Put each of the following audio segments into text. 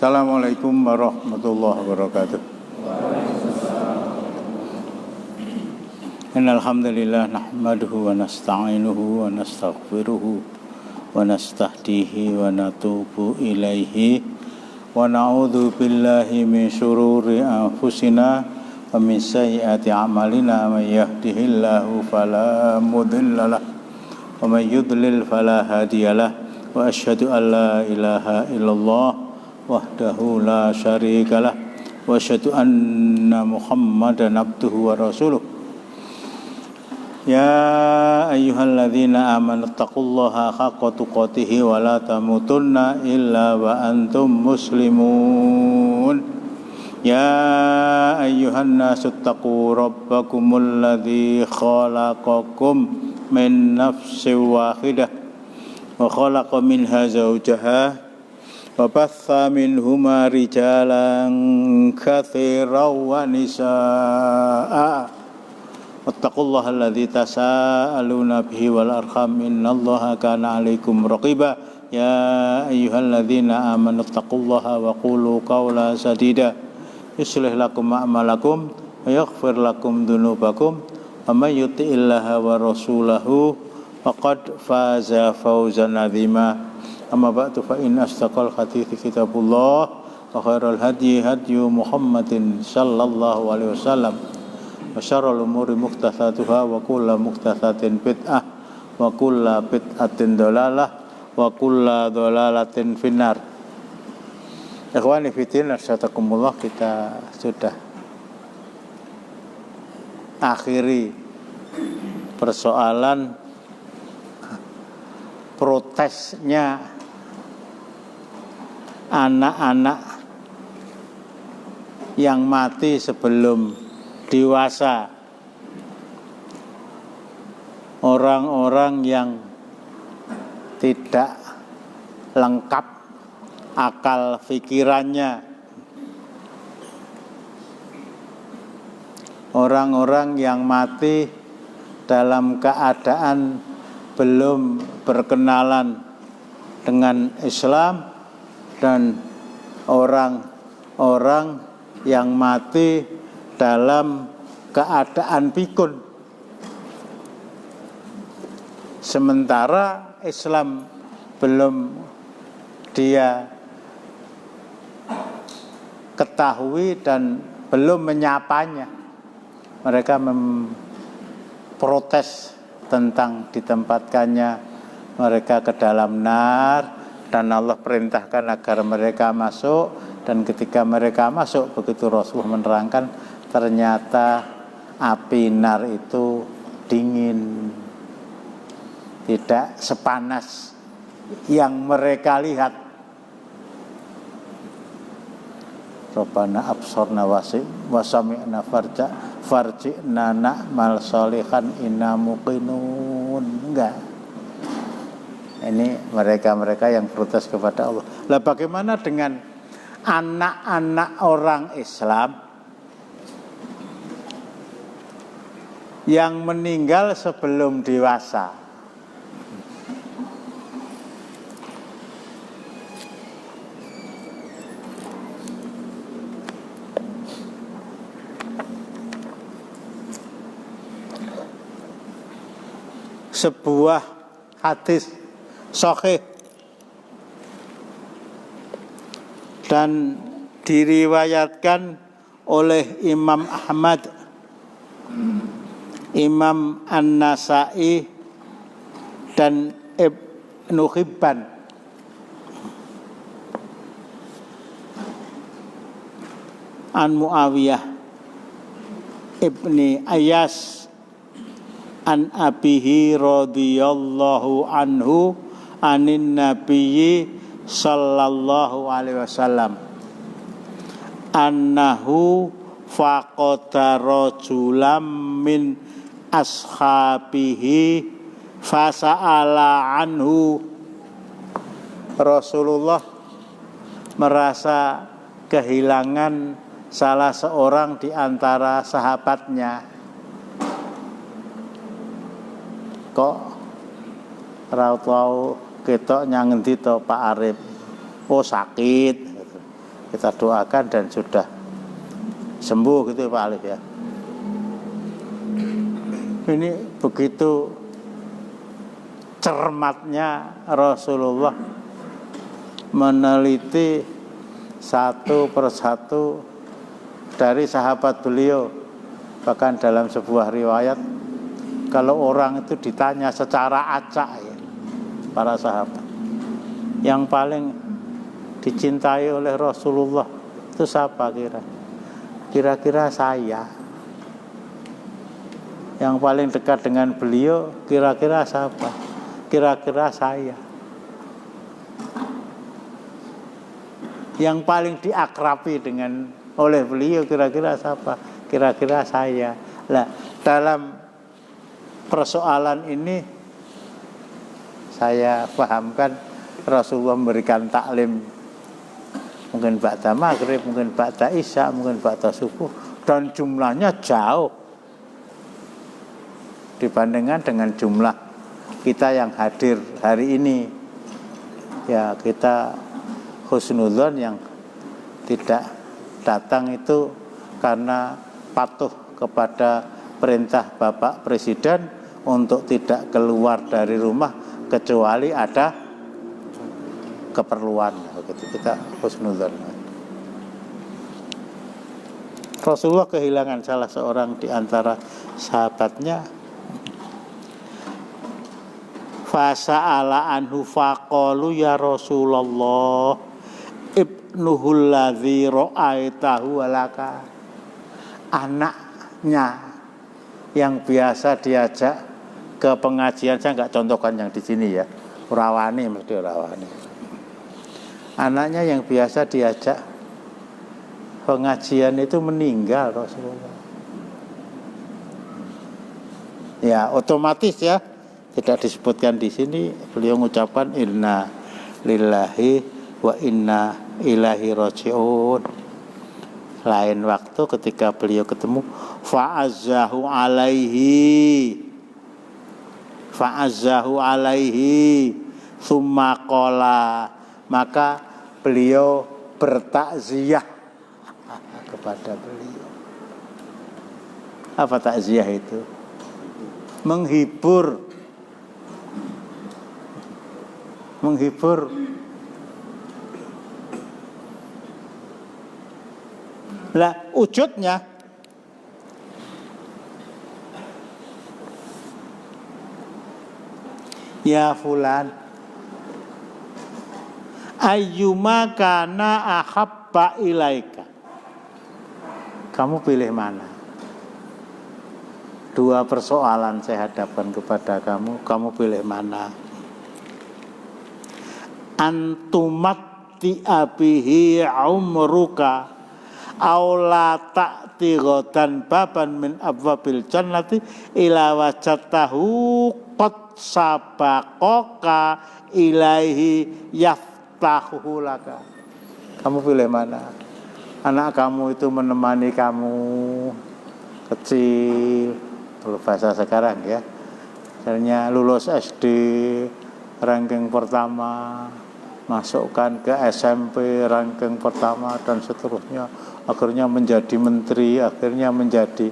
Assalamualaikum warahmatullahi wabarakatuh. Innal hamdalillah nahmaduhu wa nasta'inuhu wa nastaghfiruhu wa nastahdihi wa natubu ilaihi wa na'udzu billahi min syururi anfusina wa min sayyiati a'malina may yahdihillahu fala mudhillalah wa may yudlil fala hadiyalah wa asyhadu an la ilaha illallah wahdahu la syarikalah wa asyhadu anna Muhammadan abduhu wa rasuluh. Ya ayyuhalladzina amanu taqullaha haqqa tuqatih wa la tamutunna illa wa antum muslimun. Ya ayyuhan nasu taqu rabbakumul ladzi khalaqakum min nafsin wahidah wa khalaqa minha zawjaha wa batha minhuma rijalan katsiran wa nisaa. Wattaqullaha alladzi tasaaluna bihi wal arham innallaha kana 'alaikum raqiba. Ya ayyuhalladzina amanu taqullaha wa qulu qawlan sadida yuslih lakum a'malakum wa yaghfir lakum dzunubakum wa may yuti'illaha wa rasulahu faqad faza fawzan 'azima. Amma ba'du fa in asdaqal hadithi kitabullah wa khairal hadyi hadyu Muhammadin sallallahu alaihi wasallam wa syarrul umuri muhdatsatuha wa kullu muhdatsatin bid'ah wa kullu bid'atin dhalalah wa kullu dhalalatin finnar. Ikhwani fillah asyhadakumullah, kita sudah akhiri persoalan protesnya anak-anak yang mati sebelum dewasa, orang-orang yang tidak lengkap akal pikirannya, orang-orang yang mati dalam keadaan belum berkenalan dengan Islam, dan orang-orang yang mati dalam keadaan pikun, sementara Islam belum dia ketahui dan belum menyapanya. Mereka memprotes tentang ditempatkannya mereka ke dalam nar, dan Allah perintahkan agar mereka masuk. Dan ketika mereka masuk, begitu Rasulullah menerangkan, ternyata api nar itu dingin, tidak sepanas yang mereka lihat. Rabbana absorna wasami'na farji'na na'mal sholihan inna muqinun. Enggak. Ini mereka-mereka yang protes kepada Allah. Lah bagaimana dengan anak-anak orang Islam yang meninggal sebelum dewasa? Sebuah hadis sahih dan diriwayatkan oleh Imam Ahmad, Imam An-Nasa'i dan Ibnu Hibban. An Muawiyah ibni Ayas an abihi radhiyallahu anhu anin nabiyyi sallallahu alaihi wasallam annahu faqada rajulam min ashabihi fasa'ala anhu. Rasulullah merasa kehilangan salah seorang di antara sahabatnya. Kok ra tau ketok nyang endi to Pak Arif? Oh sakit. kita doakan dan sudah sembuh gitu Pak Alif ya. Ini begitu cermatnya Rasulullah meneliti satu persatu dari sahabat beliau. Bahkan dalam sebuah riwayat, kalau orang itu ditanya secara acak ya, para sahabat, yang paling dicintai oleh Rasulullah itu siapa kira-kira saya. Yang paling dekat dengan beliau kira-kira siapa? Kira-kira saya. Yang paling diakrabi oleh beliau kira-kira siapa? Kira-kira saya. Nah, dalam persoalan ini saya pahamkan Rasulullah memberikan taklim mungkin ba'da maghrib, mungkin ba'da isya, mungkin ba'da subuh, dan jumlahnya jauh dibandingkan dengan jumlah kita yang hadir hari ini. Ya, kita husnudzon yang tidak datang itu karena patuh kepada perintah Bapak Presiden untuk tidak keluar dari rumah kecuali ada keperluan. Begitu, kita husnudzon. Rasulullah kehilangan salah seorang di antara sahabatnya. Fasa'ala anhu faqalu ya Rasulullah ibnuhul ladzi ra'aitahu walaka. Anaknya yang biasa diajak ke pengajian, saya enggak contohkan yang di sini ya. Rawani mesti rawani. Anaknya yang biasa diajak pengajian itu meninggal Rasulullah. Ya, otomatis ya. Tidak disebutkan di sini, beliau mengucapkan inna lillahi wa inna ilaihi raji'un. Lain waktu ketika beliau ketemu fa'azzahu alaihi summa qala, maka beliau bertakziah kepada beliau. Apa takziah itu? Menghibur. Lah wujudnya ya fulan ayyuma kana ahabba ilaika, kamu pilih mana? Dua persoalan saya hadapkan kepada kamu, kamu pilih mana? Antumati abihi umruka aula ta'ti ghadan baban min abwabil jannati ila wajatahu qad sabaqaka ilaihi yaftahu laka. Kamu pilih mana? Anak kamu itu menemani kamu kecil, kalau bahasa sekarang ya, misalnya lulus SD ranking pertama, masukkan ke SMP ranking pertama dan seterusnya, akhirnya menjadi menteri, akhirnya menjadi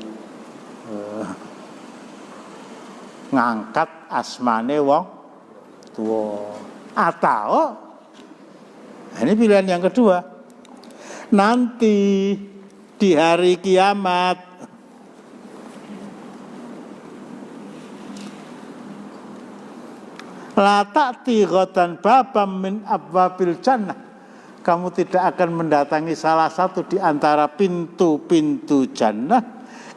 ngangkat asmane wong tua. Atau ini pilihan yang kedua, nanti di hari kiamat la ta'ti ghadan babam min abwabil jannah, kamu tidak akan mendatangi salah satu di antara pintu-pintu jannah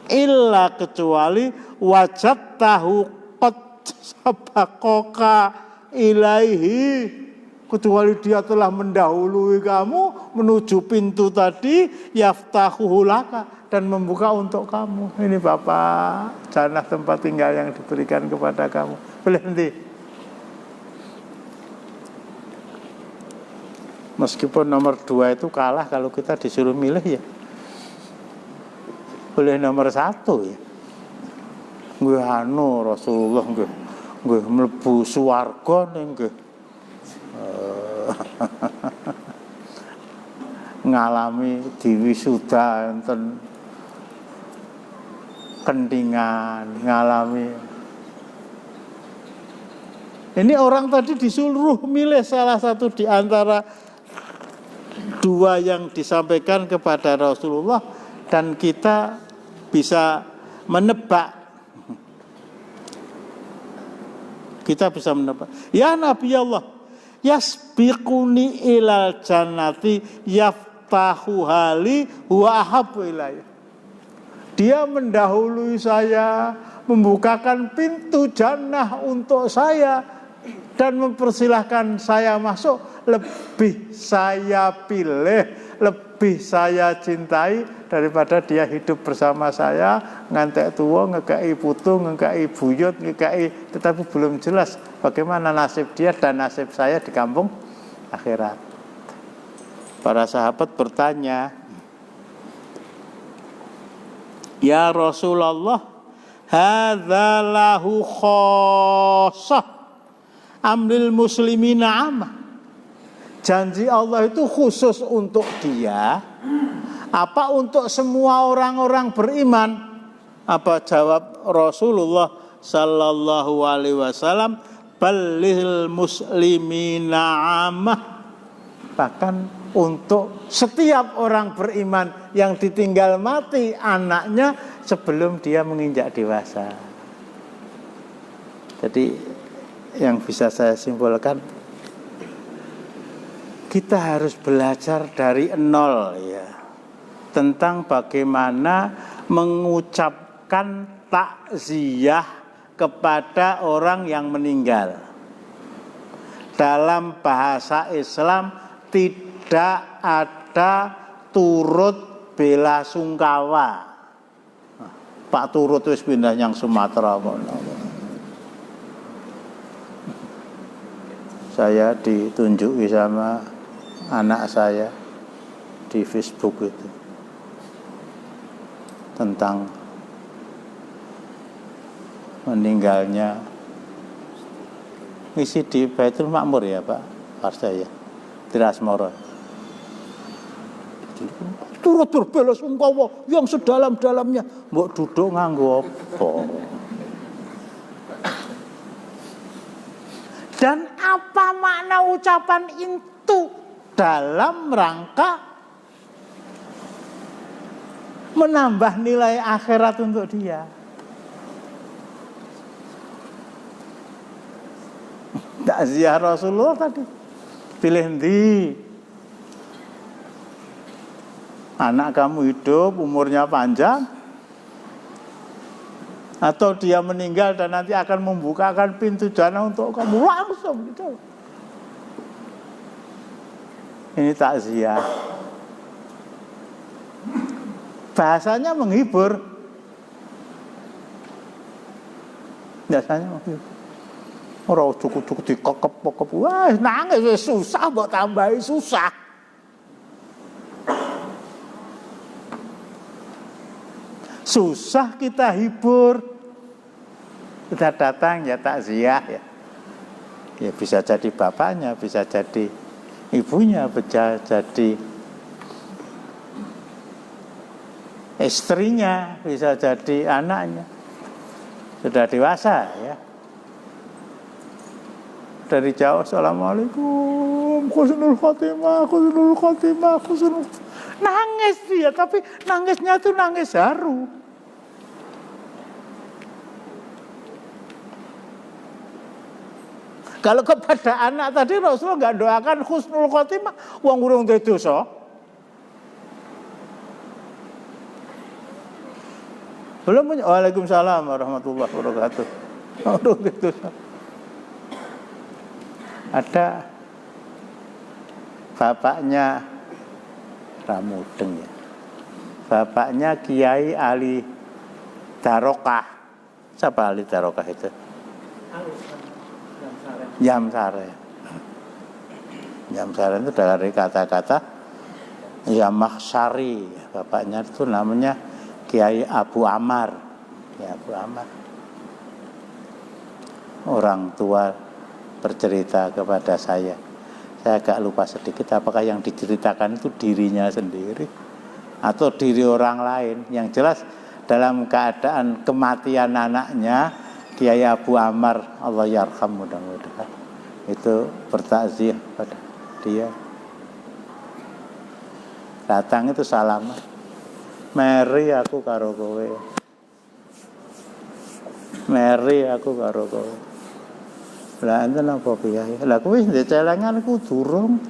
illa kecuali wajadtahu qad sabaqaka ilaihi, kecuali dia telah mendahului kamu menuju pintu tadi, yaftahu laka, dan membuka untuk kamu. Ini Bapak, jannah tempat tinggal yang diberikan kepada kamu. Boleh nanti. Meskipun nomor 2 itu kalah kalau kita disuruh milih ya. Boleh nomor 1 ya. Nggih Rasulullah nggih mlebu swarga nggih. ngalami diwisuda enten kendingan, ngalami. Ini orang tadi disuruh milih salah satu di antara dua yang disampaikan kepada Rasulullah, dan kita bisa menebak. Kita bisa menebak. Ya Nabi Allah, yasbiquni ilal jannati yaftahu hali wa ahabbu ilayya. Dia mendahului saya, membukakan pintu jannah untuk saya dan mempersilahkan saya masuk. Lebih saya pilih, lebih saya cintai daripada dia hidup bersama saya, ngantek tua, ngekei putu, ngekei buyut, ngekei, tetapi belum jelas bagaimana nasib dia dan nasib saya di kampung akhirat. Para sahabat bertanya, ya Rasulullah, hadza lahu khossah amlil muslimina amah. Janji Allah itu khusus untuk dia, apa untuk semua orang-orang beriman? Apa jawab Rasulullah sallallahu alaihi wasallam? Balil muslimina amah. Bahkan untuk setiap orang beriman yang ditinggal mati anaknya sebelum dia menginjak dewasa. Jadi yang bisa saya simpulkan, kita harus belajar dari nol ya, tentang bagaimana mengucapkan takziah kepada orang yang meninggal. Dalam bahasa Islam tidak ada turut bela sungkawa. Pak turut wis pindah yang Sumatera. Saya ditunjuki sama anak saya di Facebook itu tentang meninggalnya, isi di Baitul Makmur ya Pak Farsa ya, Tirasmoro. Turut berbela sungkawa yang sedalam-dalamnya. Mbok duduk nganggo apa? Dan apa makna ucapan itu dalam rangka menambah nilai akhirat untuk dia? Takziah Rasulullah tadi, pilih ndi? Anak kamu hidup, umurnya panjang, atau dia meninggal dan nanti akan membukakan pintu jannah untuk kamu langsung gitu. Ini takziah. Bahasanya menghibur. Biasanya menghibur. Ora cukup-cukup dikekep-kekep. Wah, nangis susah mbok tambahi susah. Susah kita hibur. Kita datang ya takziah ya. Ya bisa jadi bapaknya, bisa jadi ibunya, bisa jadi istrinya, bisa jadi anaknya. Sudah dewasa ya. Dari jauh, assalamualaikum, khusnul khotimah, khusnul khotimah, khusnul. Nangis dia, tapi nangisnya itu nangis haru. Kalau kepada anak tadi Rasulullah nggak doakan khusnul khotimah, wong urung duwe dosa. Belum punya. Waalaikumsalam warahmatullahi wabarakatuh. Urung duwe dosa. Ada bapaknya Ramudeng ya. Bapaknya Kiai Ali Darokah. Siapa Ali Darokah itu? Yamsare. Yamsare itu dari kata-kata Yamaksari. Bapaknya itu namanya Kiai Abu Amar. Ya, Abu Amar. Orang tua bercerita kepada saya Saya agak lupa sedikit apakah yang diceritakan itu dirinya sendiri atau diri orang lain. Yang jelas dalam keadaan kematian anaknya, Kiai Abu Ammar, Allah yarham, mudah-mudahan itu bertakziah pada dia. Datang itu salaman, meri aku karo kowe, meri aku karo kowe. Lah enten apa piye? Lah kuwi ndek celengan ku durung.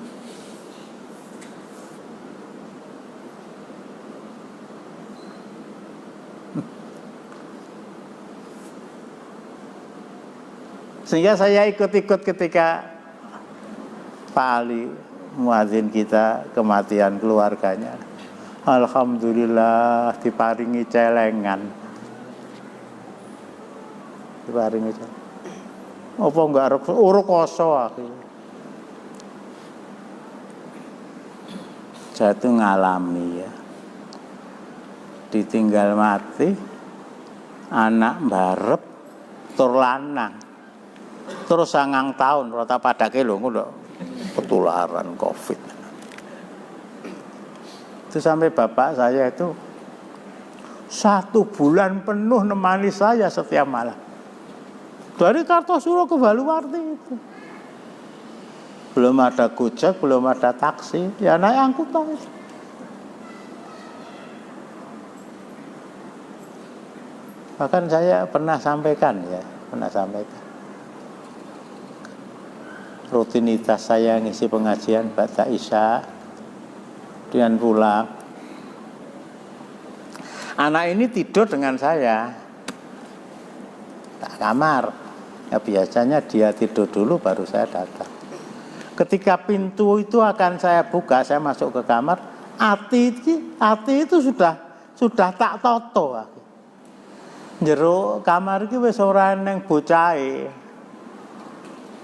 Sehingga saya ikut-ikut ketika Pak Ali muadzin kita kematian keluarganya. Alhamdulillah diparingi celengan. Diparingi celengan. Apa enggak rekoso akhirnya. Saya itu ngalami ya. Ditinggal mati, anak barep tur lanang. Terus 9 tahun rata padake lho ngono ketularan Covid. Itu sampai bapak saya itu 1 bulan penuh nemani saya setiap malam. Dari Kartosuro ke Baluwarti itu. Belum ada Gojek, belum ada taksi, ya naik angkutan itu. Bahkan saya pernah sampaikan. Rutinitas saya ngisi pengajian ba'da Isya dengan pulang. Anak ini tidur dengan saya. Tak kamar. Ya biasanya dia tidur dulu baru saya datang. Ketika pintu itu akan saya buka, saya masuk ke kamar, ati itu sudah tak toto. Jero kamar iki wis ora neng bocahe.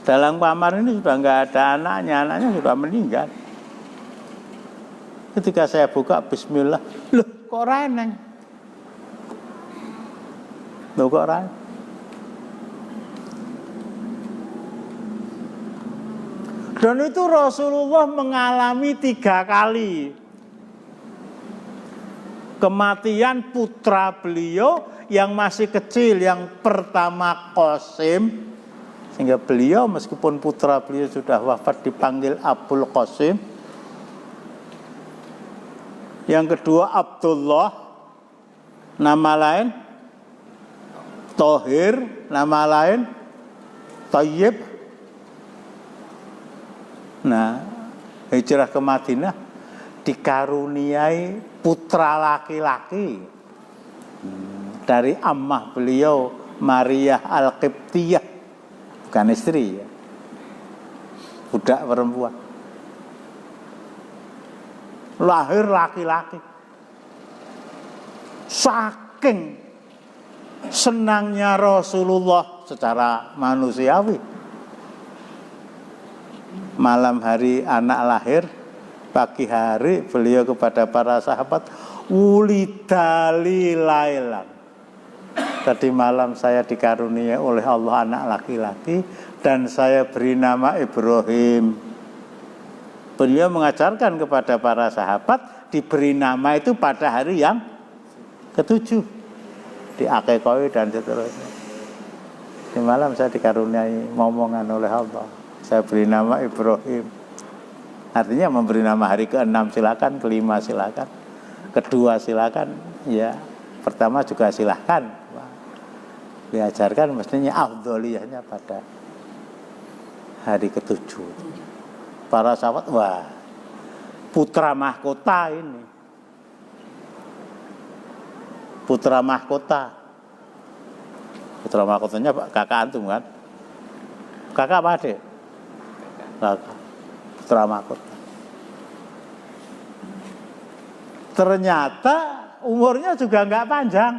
Dalam kamar ini sudah enggak ada anaknya sudah meninggal. Ketika saya buka bismillah, loh kok ora neng? Loh kok ora? Dan itu Rasulullah mengalami 3 kali kematian putra beliau yang masih kecil. Yang pertama Qasim, sehingga beliau meskipun putra beliau sudah wafat dipanggil Abul Qasim. Yang kedua Abdullah, nama lain Thohir, nama lain Thayyib. Nah, hijrah ke Madinah dikaruniai putra laki-laki dari ammah beliau Maria Al-Qibtiyah, bukan istri ya, budak perempuan, lahir laki-laki. Saking senangnya Rasulullah secara manusiawi, malam hari anak lahir, pagi hari beliau kepada para sahabat, wulidali lailan. Tadi malam saya dikaruniai oleh Allah anak laki-laki dan saya beri nama Ibrahim. Beliau mengajarkan kepada para sahabat diberi nama itu pada hari yang ke-7, di akikoi dan seterusnya. Di malam saya dikaruniai momongan oleh Allah. Saya beri nama Ibrahim. Artinya memberi nama hari ke-6 silakan, ke-5 silakan, ke-2 silakan, ya pertama juga silakan. Diajarkan mestinya afdholiyahnya pada hari ke-7. Para sahabat, wah, putra mahkota ini. Putra mahkota. Putra mahkotanya kakak antum kan? Kakak apa adik? Putra mahkota. Ternyata umurnya juga enggak panjang.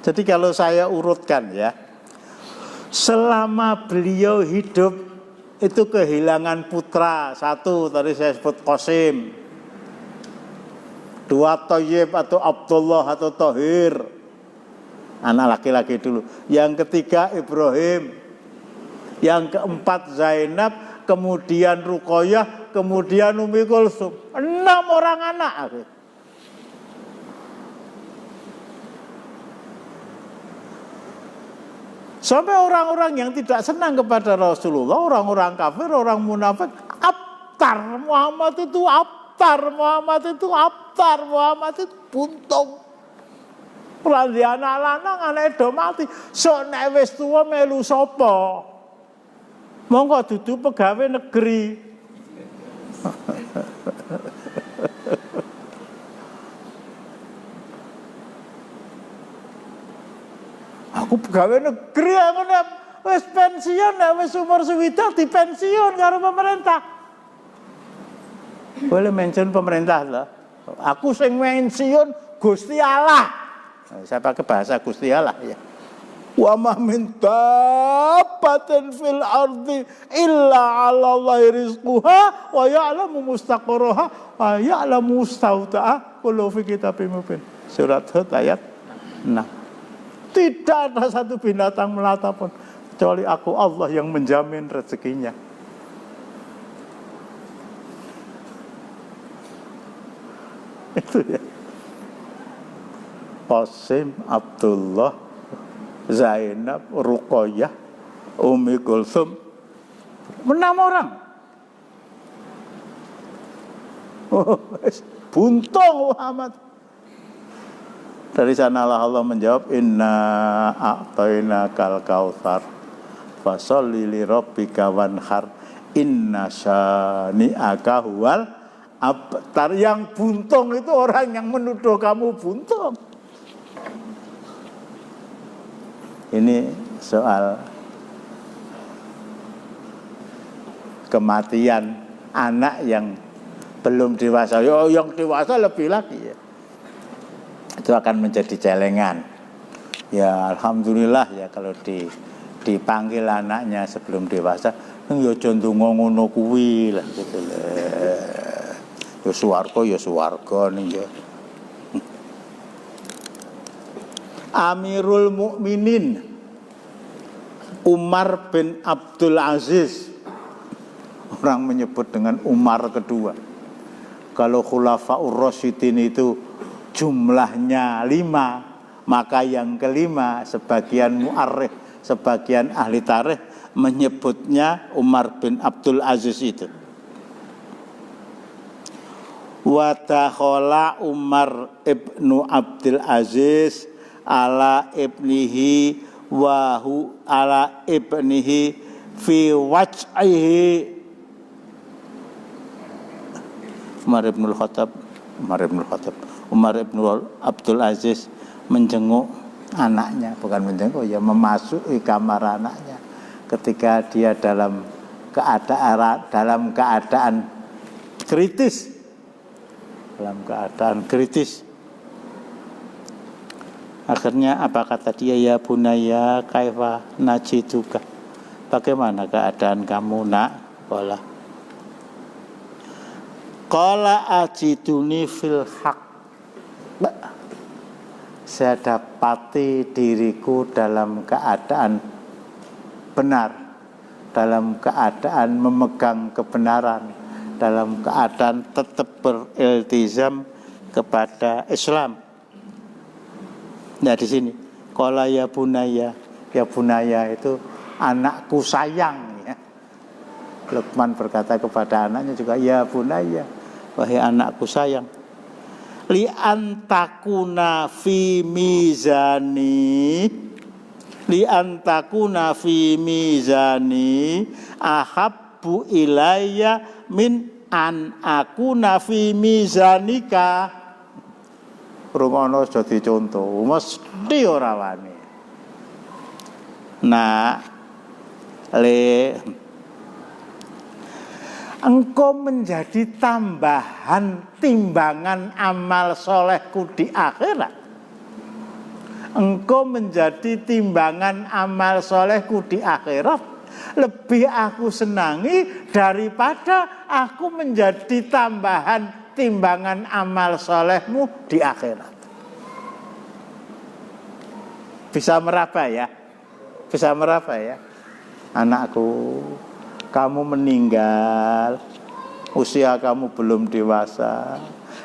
Jadi kalau saya urutkan ya, selama beliau hidup itu kehilangan putra. 1 tadi saya sebut Qasim, 2 Thayyib atau Abdullah atau Thohir, anak laki-laki dulu. Yang ketiga Ibrahim. Yang keempat Zainab, kemudian Ruqayyah, kemudian Ummi Kulsum. 6 orang anak. Sampai orang-orang yang tidak senang kepada Rasulullah, orang-orang kafir, orang munafik, abtar Muhammad itu abtar, Muhammad itu abtar, Muhammad itu buntung. Pelanti anak lanang anak do mati, sok nek wis tuwa melu sapa? Monggo dudu pegawai negeri. Aku pegawai negeri aku nek wis pensiun, nek wis umur suwida dipensiun karo pemerintah. Boleh mention pemerintah lah. Aku sing pensiun Gusti Allah. Saya pakai bahasa Gusti Allah ya. Wa ma min dabbatin fil ardi illa 'ala Allahi rizquha wa ya'lamu mustaqarraha wa ya'lamu mustawda'aha kullu fi kitabim mubin. Surat Hud ayat 6. Tidak ada satu binatang melata pun kecuali aku Allah yang menjamin rezekinya. Itu ya. Qasim, Abdullah, Zainab, Ruqayyah, Ummi Kulsum, 6 orang. Buntung Muhammad. Dari sanalah Allah menjawab, Inna a'tainakal kautsar fasholli li rabbika wanhar inna syani'aka huwal abtar. Yang buntung itu orang yang menuduh kamu buntung. Ini soal kematian anak yang belum dewasa. Yang dewasa lebih lagi ya. Itu akan menjadi celengan. Ya alhamdulillah ya kalau dipanggil anaknya sebelum dewasa, ya contoh ngono kuwi lah gitu lah. Ya swarga ning ya. Amirul Mukminin Umar bin Abdul Aziz. Orang menyebut dengan Umar kedua. Kalau Khulafaur Rasyidin itu jumlahnya 5, maka yang kelima sebagian mu'arrikh, sebagian ahli tarikh menyebutnya Umar bin Abdul Aziz itu. Wa takhala Umar ibnu Abdul Aziz ala ibnihi wa hu ala ibnihi fi waj'ihi. Umar ibn Abdul Aziz menjenguk anaknya, bukan menjenguk ya, memasuki kamar anaknya ketika dia dalam keadaan kritis. Akhirnya apa kata dia? Ya bunaya kaifa najituka. Bagaimana keadaan kamu nak? Qala ajiduni fil haq. Saya dapati diriku dalam keadaan benar, dalam keadaan memegang kebenaran, dalam keadaan tetap beriltizam kepada Islam. Nah di sini qala ya bunaya itu anakku sayang ya. Luqman berkata kepada anaknya juga ya bunaya, wahai anakku sayang. Li antakuna fi mizani ahabbu ilayya min an akuna fi mizanika. Rungono jadi contoh, mesti ora wani. Nah, engkau menjadi tambahan timbangan amal solehku di akhirat. Engkau menjadi timbangan amal solehku di akhirat. Lebih aku senangi daripada aku menjadi tambahan timbangan amal solehmu di akhirat. Bisa meraba ya. anakku, kamu meninggal, usia kamu belum dewasa.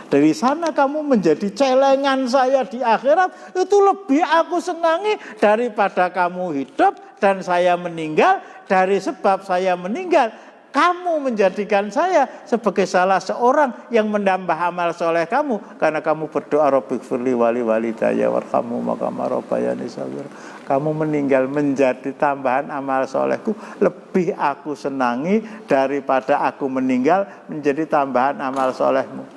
Dari sana kamu menjadi celengan saya di akhirat. Itu lebih aku senangi daripada kamu hidup dan saya meninggal. Dari sebab saya meninggal, kamu menjadikan saya sebagai salah seorang yang menambah amal soleh kamu. Karena kamu berdoa, Rabbighfirli wali walidayya warhamhuma kama rabbayani shaghira. Kamu meninggal menjadi tambahan amal solehku. Lebih aku senangi daripada aku meninggal menjadi tambahan amal solehmu.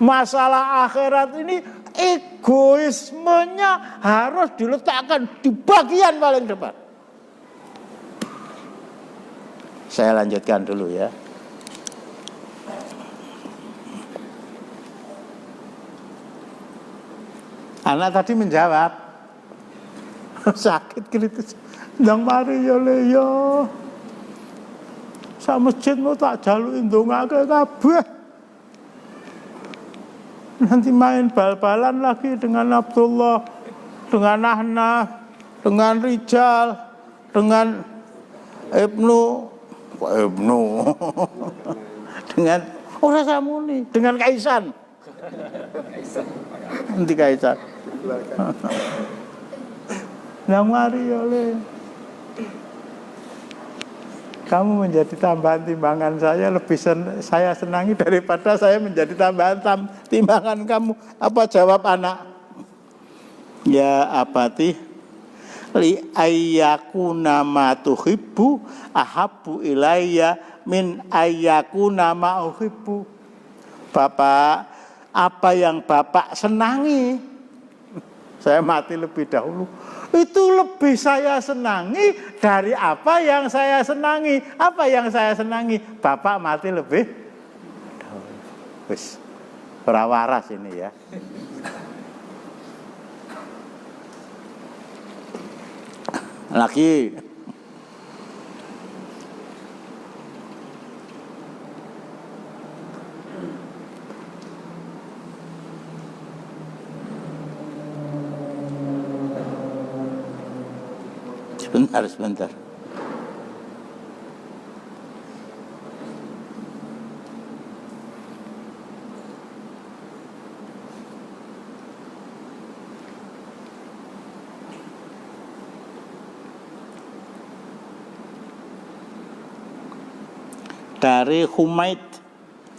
Masalah akhirat ini egoismenya harus diletakkan di bagian paling depan. Saya lanjutkan dulu ya. Anak tadi menjawab, sakit kritis, ndang mari ya le ya. Sak masjidmu tak jaluki ndongake kabeh. Nanti main bal-balan lagi dengan Abdullah, dengan Ahnaf, dengan Rijal, dengan Ibnu dengan Ora Samuni, dengan Kaisan. Nanti Kaisan. Nang mari oleh kamu menjadi tambahan timbangan saya, lebih saya senangi daripada saya menjadi tambahan timbangan kamu. Apa jawab anak? Ya abati, li ayyakuna ma tuhibbu ahabbu ilayya min ayyakuna ma uhibbu. Bapak, apa yang Bapak senangi, saya mati lebih dahulu. Itu lebih saya senangi dari apa yang saya senangi. Apa yang saya senangi? Bapak mati lebih dahulu. Wis, ora waras ini ya. Lagi sebentar. Dari Humaid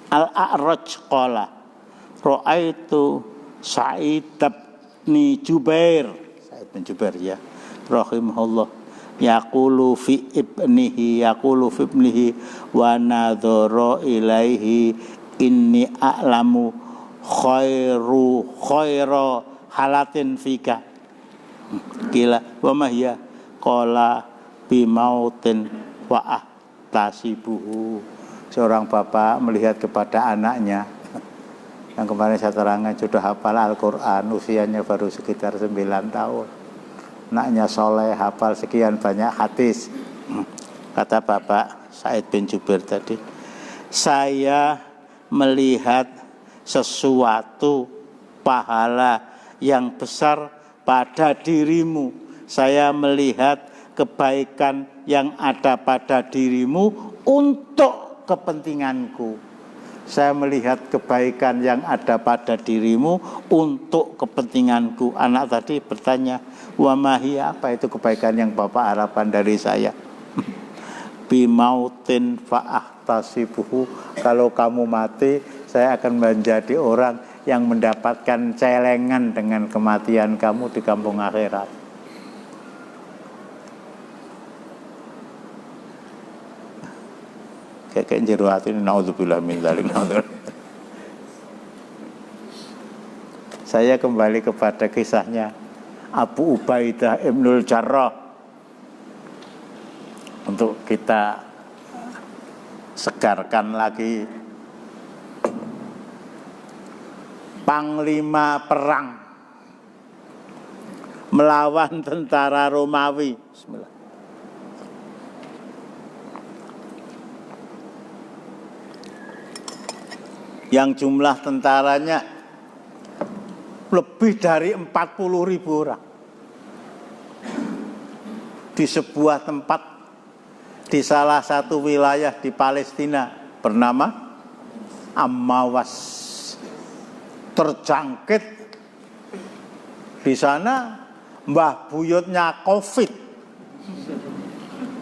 Al-A'raj qala ra'aitu Sa'id bin Jubair ya rahimahullah yaqulu fi ibnihi wa nadhara ilaihi inni a'lamu khaira halatin fika kila wa mahya qala bimautin wa ahtasibuhu. Seorang bapak melihat kepada anaknya yang kemarin saya terangkan sudah hafal Al-Quran, usianya baru sekitar 9 tahun. Anaknya soleh, hafal sekian banyak hadis. Kata Bapak Sa'id bin Jubair tadi, saya melihat sesuatu pahala yang besar pada dirimu. Saya melihat kebaikan yang ada pada dirimu untuk kepentinganku. Saya melihat kebaikan yang ada pada dirimu untuk kepentinganku. Anak tadi bertanya, wa mahiya, apa itu kebaikan yang Bapak harapkan dari saya? Bimautin fa'ahtasibuhu, kalau kamu mati saya akan menjadi orang yang mendapatkan celengan dengan kematian kamu di kampung akhirat. Kayak jero ati naudzubillah min dzalik. Saya kembali kepada kisahnya Abu Ubaidah Ibnul Jarrah untuk kita segarkan lagi. Panglima perang melawan tentara Romawi. Bismillah. Yang jumlah tentaranya lebih dari 40.000 orang. Di sebuah tempat di salah satu wilayah di Palestina bernama Ammawas. Terjangkit di sana mbah buyutnya COVID,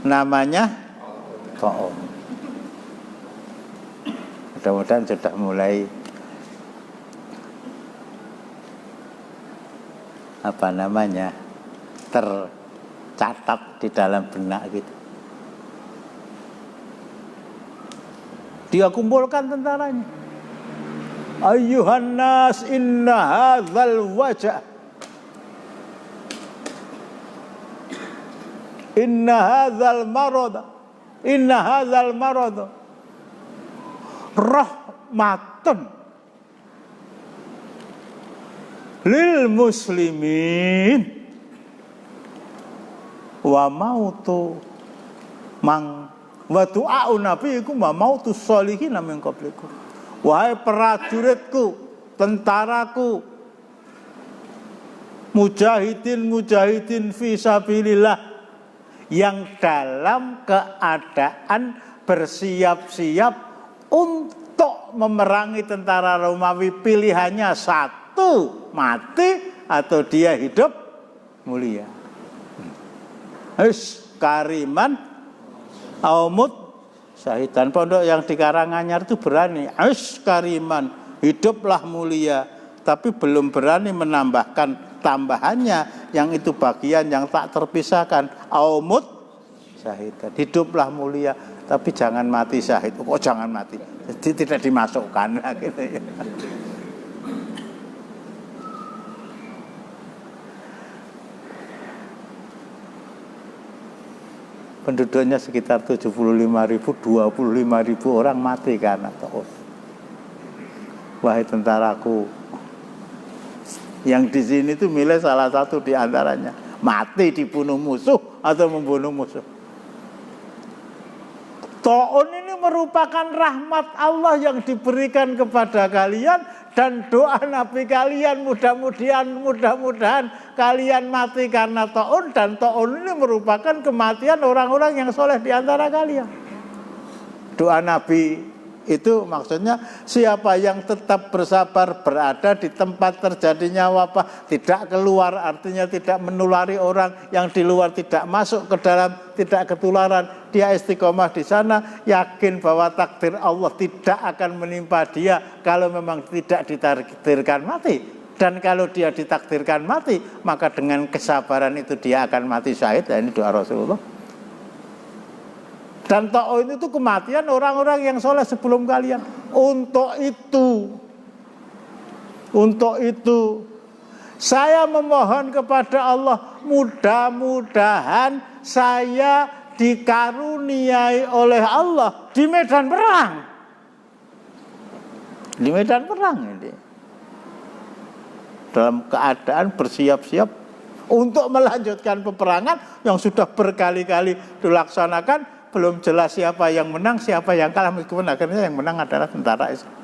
namanya Taun. Mudah-mudahan sudah mulai tercatat di dalam benak gitu. Dia kumpulkan tentaranya. Ayyuhan nas inna hadzal wajah, inna hadzal marad rahmatun lil muslimin wa mautu mang wa du'a'u nabiikum wa mautus sholihin min qablikum. Wahai prajuritku, tentaraku, mujahidin fi sabilillah yang dalam keadaan bersiap-siap untuk memerangi tentara Romawi, pilihannya satu, mati atau dia hidup mulia. Kariman aumut syahidan. Pondok yang di Karanganyar itu berani, kariman, hiduplah mulia, tapi belum berani menambahkan tambahannya yang itu bagian yang tak terpisahkan, aumut syahidan, hiduplah mulia tapi jangan mati syahid. Kok jangan mati? Jadi tidak dimasukkan gitu ya. Penduduknya sekitar 75.000, 25.000 orang mati karena Taun. Wahai tentaraku, yang di sini itu milih salah satu di antaranya, mati dibunuh musuh atau membunuh musuh. Taun ini merupakan rahmat Allah yang diberikan kepada kalian dan doa Nabi kalian, mudah-mudahan kalian mati karena Taun, dan Taun ini merupakan kematian orang-orang yang soleh di antara kalian. Doa Nabi itu maksudnya siapa yang tetap bersabar berada di tempat terjadinya wabah, tidak keluar, artinya tidak menulari orang yang di luar, tidak masuk ke dalam, tidak ketularan, dia istiqomah di sana, yakin bahwa takdir Allah tidak akan menimpa dia kalau memang tidak ditakdirkan mati. Dan kalau dia ditakdirkan mati, maka dengan kesabaran itu dia akan mati syahid. Ini doa Rasulullah. Dan Taun itu kematian orang-orang yang soleh sebelum kalian. Untuk itu saya memohon kepada Allah, mudah-mudahan saya dikaruniai oleh Allah di medan perang. Di medan perang ini, dalam keadaan bersiap-siap untuk melanjutkan peperangan yang sudah berkali-kali dilaksanakan. Belum jelas siapa yang menang, siapa yang kalah, meskipun akhirnya yang menang adalah tentara Islam.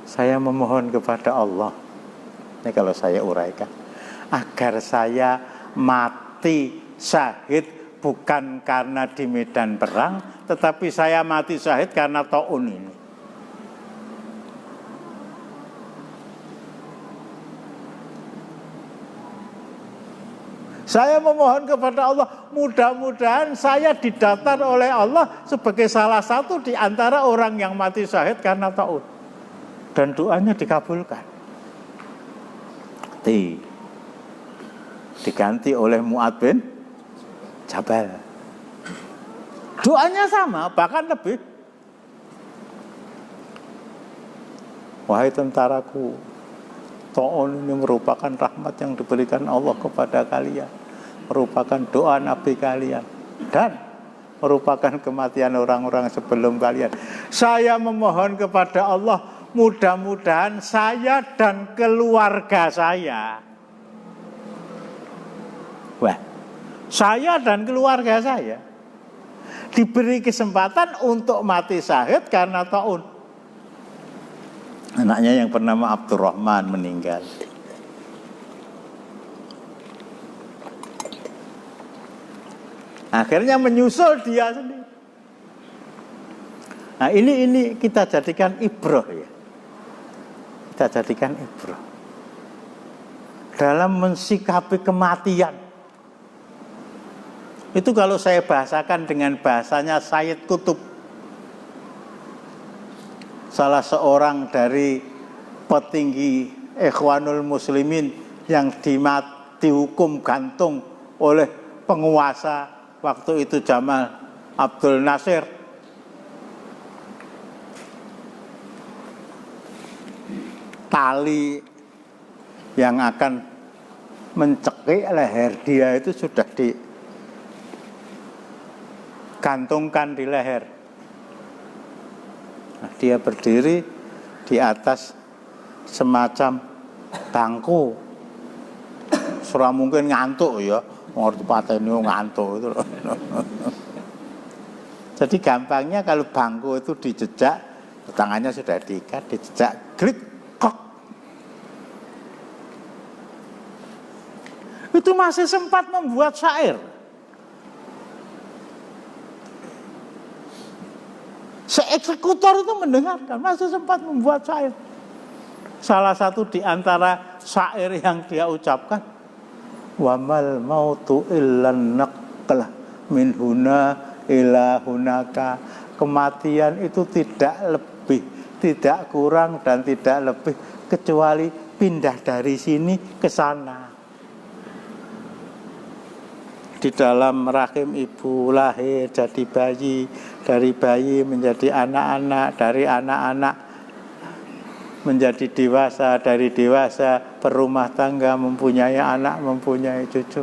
Saya memohon kepada Allah, ini kalau saya uraikan, agar saya mati syahid bukan karena di medan perang, tetapi saya mati syahid karena Taun ini. Saya memohon kepada Allah, mudah-mudahan saya didatar oleh Allah sebagai salah satu di antara orang yang mati syahid karena Taun. Dan doanya dikabulkan. Diganti oleh Mu'adz bin Jabal. Doanya sama, bahkan lebih. Wahai tentaraku, Taun ini merupakan rahmat yang diberikan Allah kepada kalian, merupakan doa Nabi kalian, dan merupakan kematian orang-orang sebelum kalian. Saya memohon kepada Allah, mudah-mudahan saya dan keluarga saya, saya dan keluarga saya diberi kesempatan untuk mati syahid karena Taun. Anaknya yang bernama Abdurrahman meninggal. Akhirnya menyusul dia sendiri. Nah ini kita jadikan ibrah ya. Kita jadikan ibrah dalam mensikapi kematian. Itu kalau saya bahasakan dengan bahasanya Sayyid Qutb, salah seorang dari petinggi Ikhwanul Muslimin yang dihukum gantung oleh penguasa waktu itu Jamal Abdul Nasir. Tali yang akan mencekik leher dia itu sudah digantungkan di leher. Nah, dia berdiri di atas semacam bangku. Surah mungkin ngantuk ya, ngerti pateni ngantuk itu loh. Jadi gampangnya kalau bangku itu dijejak, tangannya sudah diikat, dijejak, klik, kok. Itu masih sempat membuat syair. Seeksekutor itu mendengarkan, masih sempat membuat syair. Salah satu di antara syair yang dia ucapkan, wamal mautu illan naqlah min huna ila hunaka. Kematian itu tidak lebih, tidak kurang dan tidak lebih kecuali pindah dari sini ke sana. Di dalam rahim ibu lahir jadi bayi, dari bayi menjadi anak-anak, dari anak-anak menjadi dewasa, dari dewasa berumah tangga, mempunyai anak, mempunyai cucu.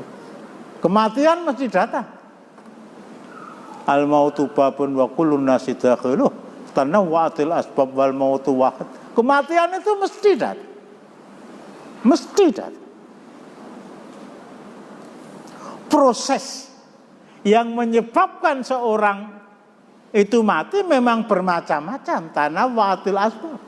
Kematian mesti datang. Al mautu babun wa kullun nasi dakhiluh tanawwa'atil asbab wal mautu wahid. Kematian itu mesti datang. Mesti datang. Proses yang menyebabkan seorang itu mati memang bermacam-macam. Tanawwa'atil asbab.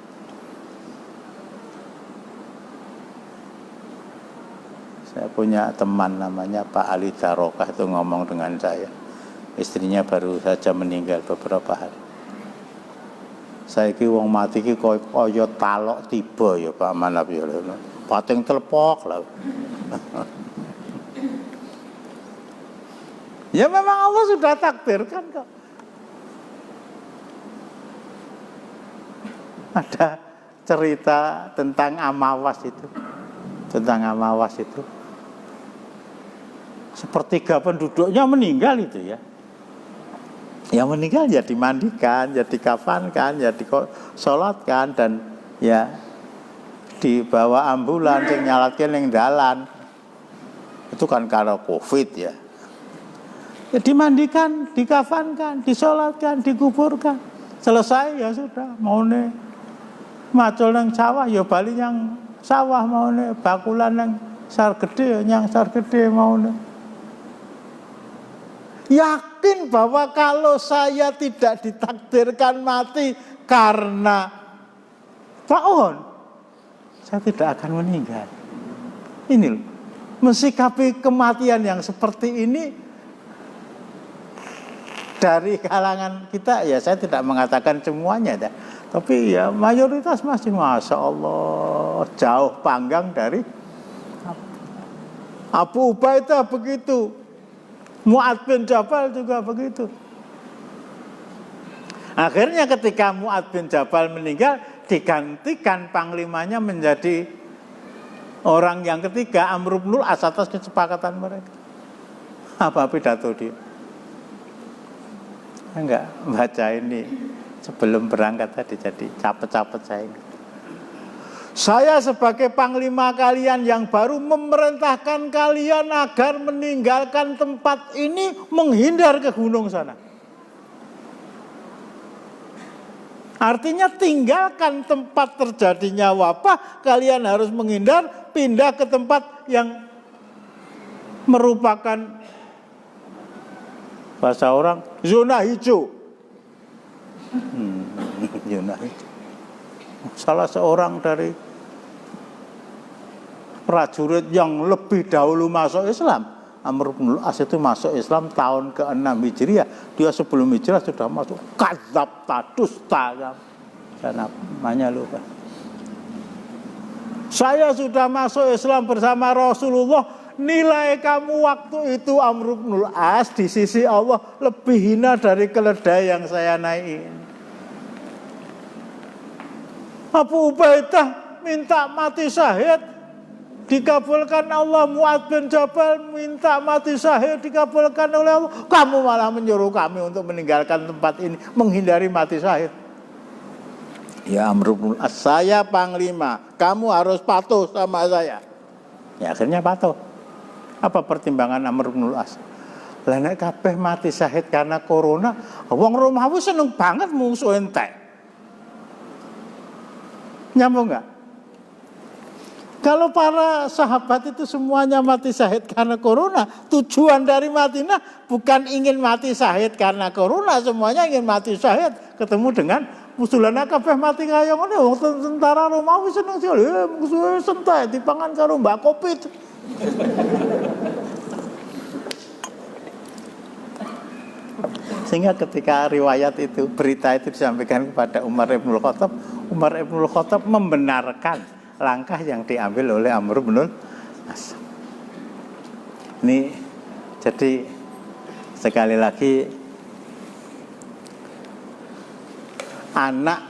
Saya punya teman namanya Pak Ali Darokah itu ngomong dengan saya. Istrinya baru saja meninggal beberapa hari. Saiki wong mati ki kaya talok tiba ya Pak Manap ya. Pating telepok lah. Ya memang Allah sudah takdirkan kok. Ada cerita tentang Amawas itu. Tentang Amawas itu. Sepertiga penduduknya meninggal itu ya. Yang meninggal ya dimandikan, ya dikafankan, ya disolatkan dan ya dibawa ambulans yang nyalatkan yang dalan. Itu kan karena Covid ya. Ya dimandikan, dikafankan, disolatkan, dikuburkan. Selesai ya sudah, maune macul nang sawah ya bali yang sawah maune, bakulan nang sar gede yang sar gede maune. Yakin bahwa kalau saya tidak ditakdirkan mati karena taun, saya tidak akan meninggal. Ini loh, mensikapi kematian yang seperti ini dari kalangan kita, ya saya tidak mengatakan semuanya, tapi ya mayoritas masih Masya Allah jauh panggang dari Abu Ubaidah begitu. Mu'ad bin Jabal juga begitu. Akhirnya ketika Mu'ad bin Jabal meninggal, digantikan panglimanya menjadi orang yang ketiga, Amr bin As, atas kesepakatan mereka. Apa pidato dia? Enggak baca ini sebelum berangkat tadi, jadi capek-capek saya ini. Saya sebagai panglima kalian yang baru memerintahkan kalian agar meninggalkan tempat ini, menghindar ke gunung sana. Artinya tinggalkan tempat terjadinya wabah, kalian harus menghindar, pindah ke tempat yang merupakan bahasa orang zona hijau. Zona hijau. Salah seorang dari prajurit yang lebih dahulu masuk Islam, Amr bin Al-As itu masuk Islam tahun ke-6 Hijriah. Dia sebelum Hijrah sudah masuk. Kadzabta, dusta. Saya namanya lupa. Saya sudah masuk Islam bersama Rasulullah. Nilai kamu waktu itu Amr bin Al-As di sisi Allah lebih hina dari keledai yang saya naikin. Abu Ubaidah minta mati syahid, dikabulkan Allah. Mu'adz bin Jabal minta mati syahid, dikabulkan oleh Allah. Kamu malah menyuruh kami untuk meninggalkan tempat ini, menghindari mati syahid. Ya Amr bin Al-As, saya panglima, kamu harus patuh sama saya. Ya akhirnya patuh. Apa pertimbangan Amr bin Al-As? Lah nek kabeh mati syahid karena corona, wong Romawi seneng banget musuh entek. Nyambung enggak? Kalau para sahabat itu semuanya mati syahid karena corona, tujuan dari Madinah bukan ingin mati syahid karena corona, semuanya ingin mati syahid ketemu dengan musulana kabeh mati kaya ngene. Wong tentara Romawi seneng sekali, musuhe sentek dipangan karo Mbak Kopit. Sehingga ketika riwayat itu, berita itu disampaikan kepada Umar Ibn Khattab, Umar Ibn Khattab membenarkan langkah yang diambil oleh Amr bin Al-As. Ini jadi sekali lagi anak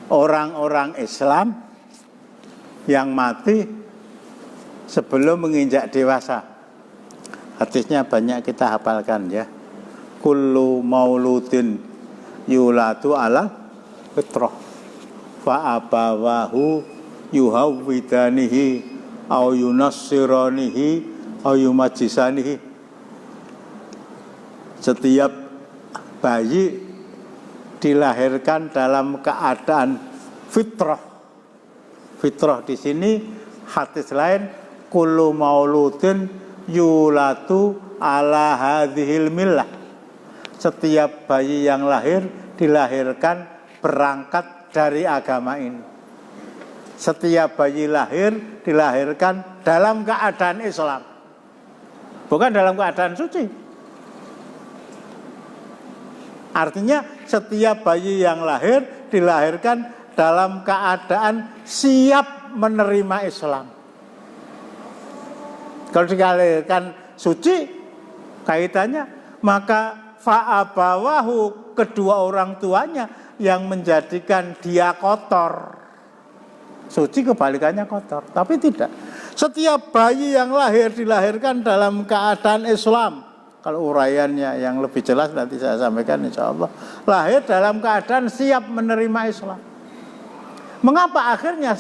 orang-orang Islam yang mati sebelum menginjak dewasa. Hadisnya banyak kita hafalkan ya. Kullu mauludin yuladu ala fitrah fa abawahu yuhawwidanihi au yunassiranihi au yumajjisanihi. Setiap bayi dilahirkan dalam keadaan fitrah. Fitrah di sini hadis lain kullu mauludin yulatu ala hadhil millah. Setiap bayi yang lahir dilahirkan berangkat dari agama ini. Setiap bayi lahir dilahirkan dalam keadaan Islam, bukan dalam keadaan suci. Artinya setiap bayi yang lahir dilahirkan dalam keadaan siap menerima Islam. Kalau dilahirkan suci, kaitannya maka fa'abawahu, kedua orang tuanya yang menjadikan dia kotor. Suci kebalikannya kotor, tapi tidak. Setiap bayi yang lahir dilahirkan dalam keadaan Islam. Kalau uraiannya yang lebih jelas nanti saya sampaikan insyaallah. Lahir dalam keadaan siap menerima Islam. Mengapa akhirnya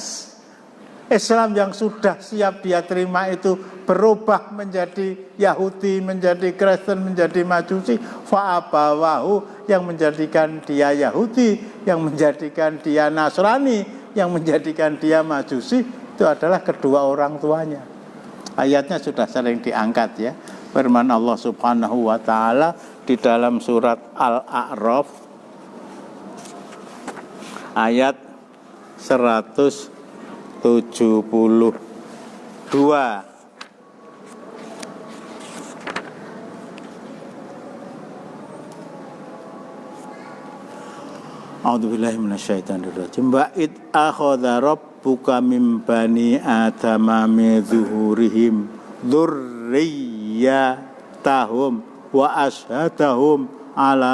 Islam yang sudah siap dia terima itu berubah menjadi Yahudi, menjadi Kristen, menjadi Majusi? Fa'abawahu, yang menjadikan dia Yahudi, yang menjadikan dia Nasrani, yang menjadikan dia Majusi, itu adalah kedua orang tuanya. Ayatnya sudah sering diangkat ya. Firman Allah Subhanahu wa taala di dalam surat Al-A'raf ayat 172. A'udzubillahi minasyaitonirrajim. Wa id akhadha rabbuka min bani adama min zuhurihim dzurriyyatahum wa ashhadahum ala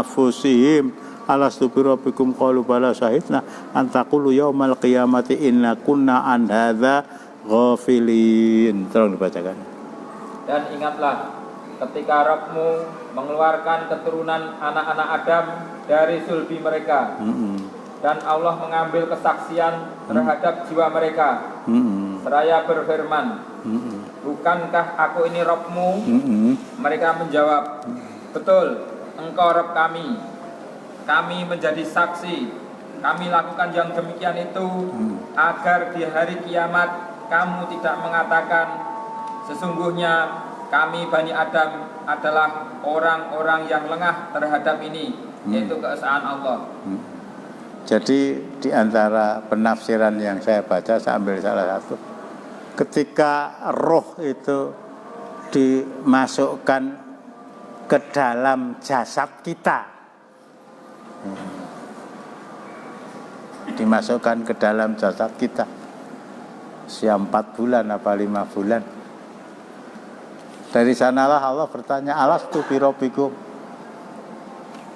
anfusihim alastu bi rabbikum qalu bala syahidna an taqulu yaumal qiyamati inna kunna an hadza ghafilin. Tolong dibacakan. Dan ingatlah ketika Rabb-Mu mengeluarkan keturunan anak-anak Adam dari sulbi mereka, dan Allah mengambil kesaksian terhadap jiwa mereka, seraya berfirman, bukankah aku ini Rabb-Mu? Mereka menjawab, betul, engkau Rabb kami. Kami menjadi saksi, kami lakukan yang demikian itu agar di hari kiamat kamu tidak mengatakan sesungguhnya kami Bani Adam adalah orang-orang yang lengah terhadap ini, yaitu keesaan Allah. Jadi di antara penafsiran yang saya baca, saya ambil salah satu. ketika roh itu dimasukkan ke dalam jasad kita, dimasukkan ke dalam jasad kita, usia 4 bulan apa 5 bulan. Dari sanalah Allah bertanya, alastu birabbikum.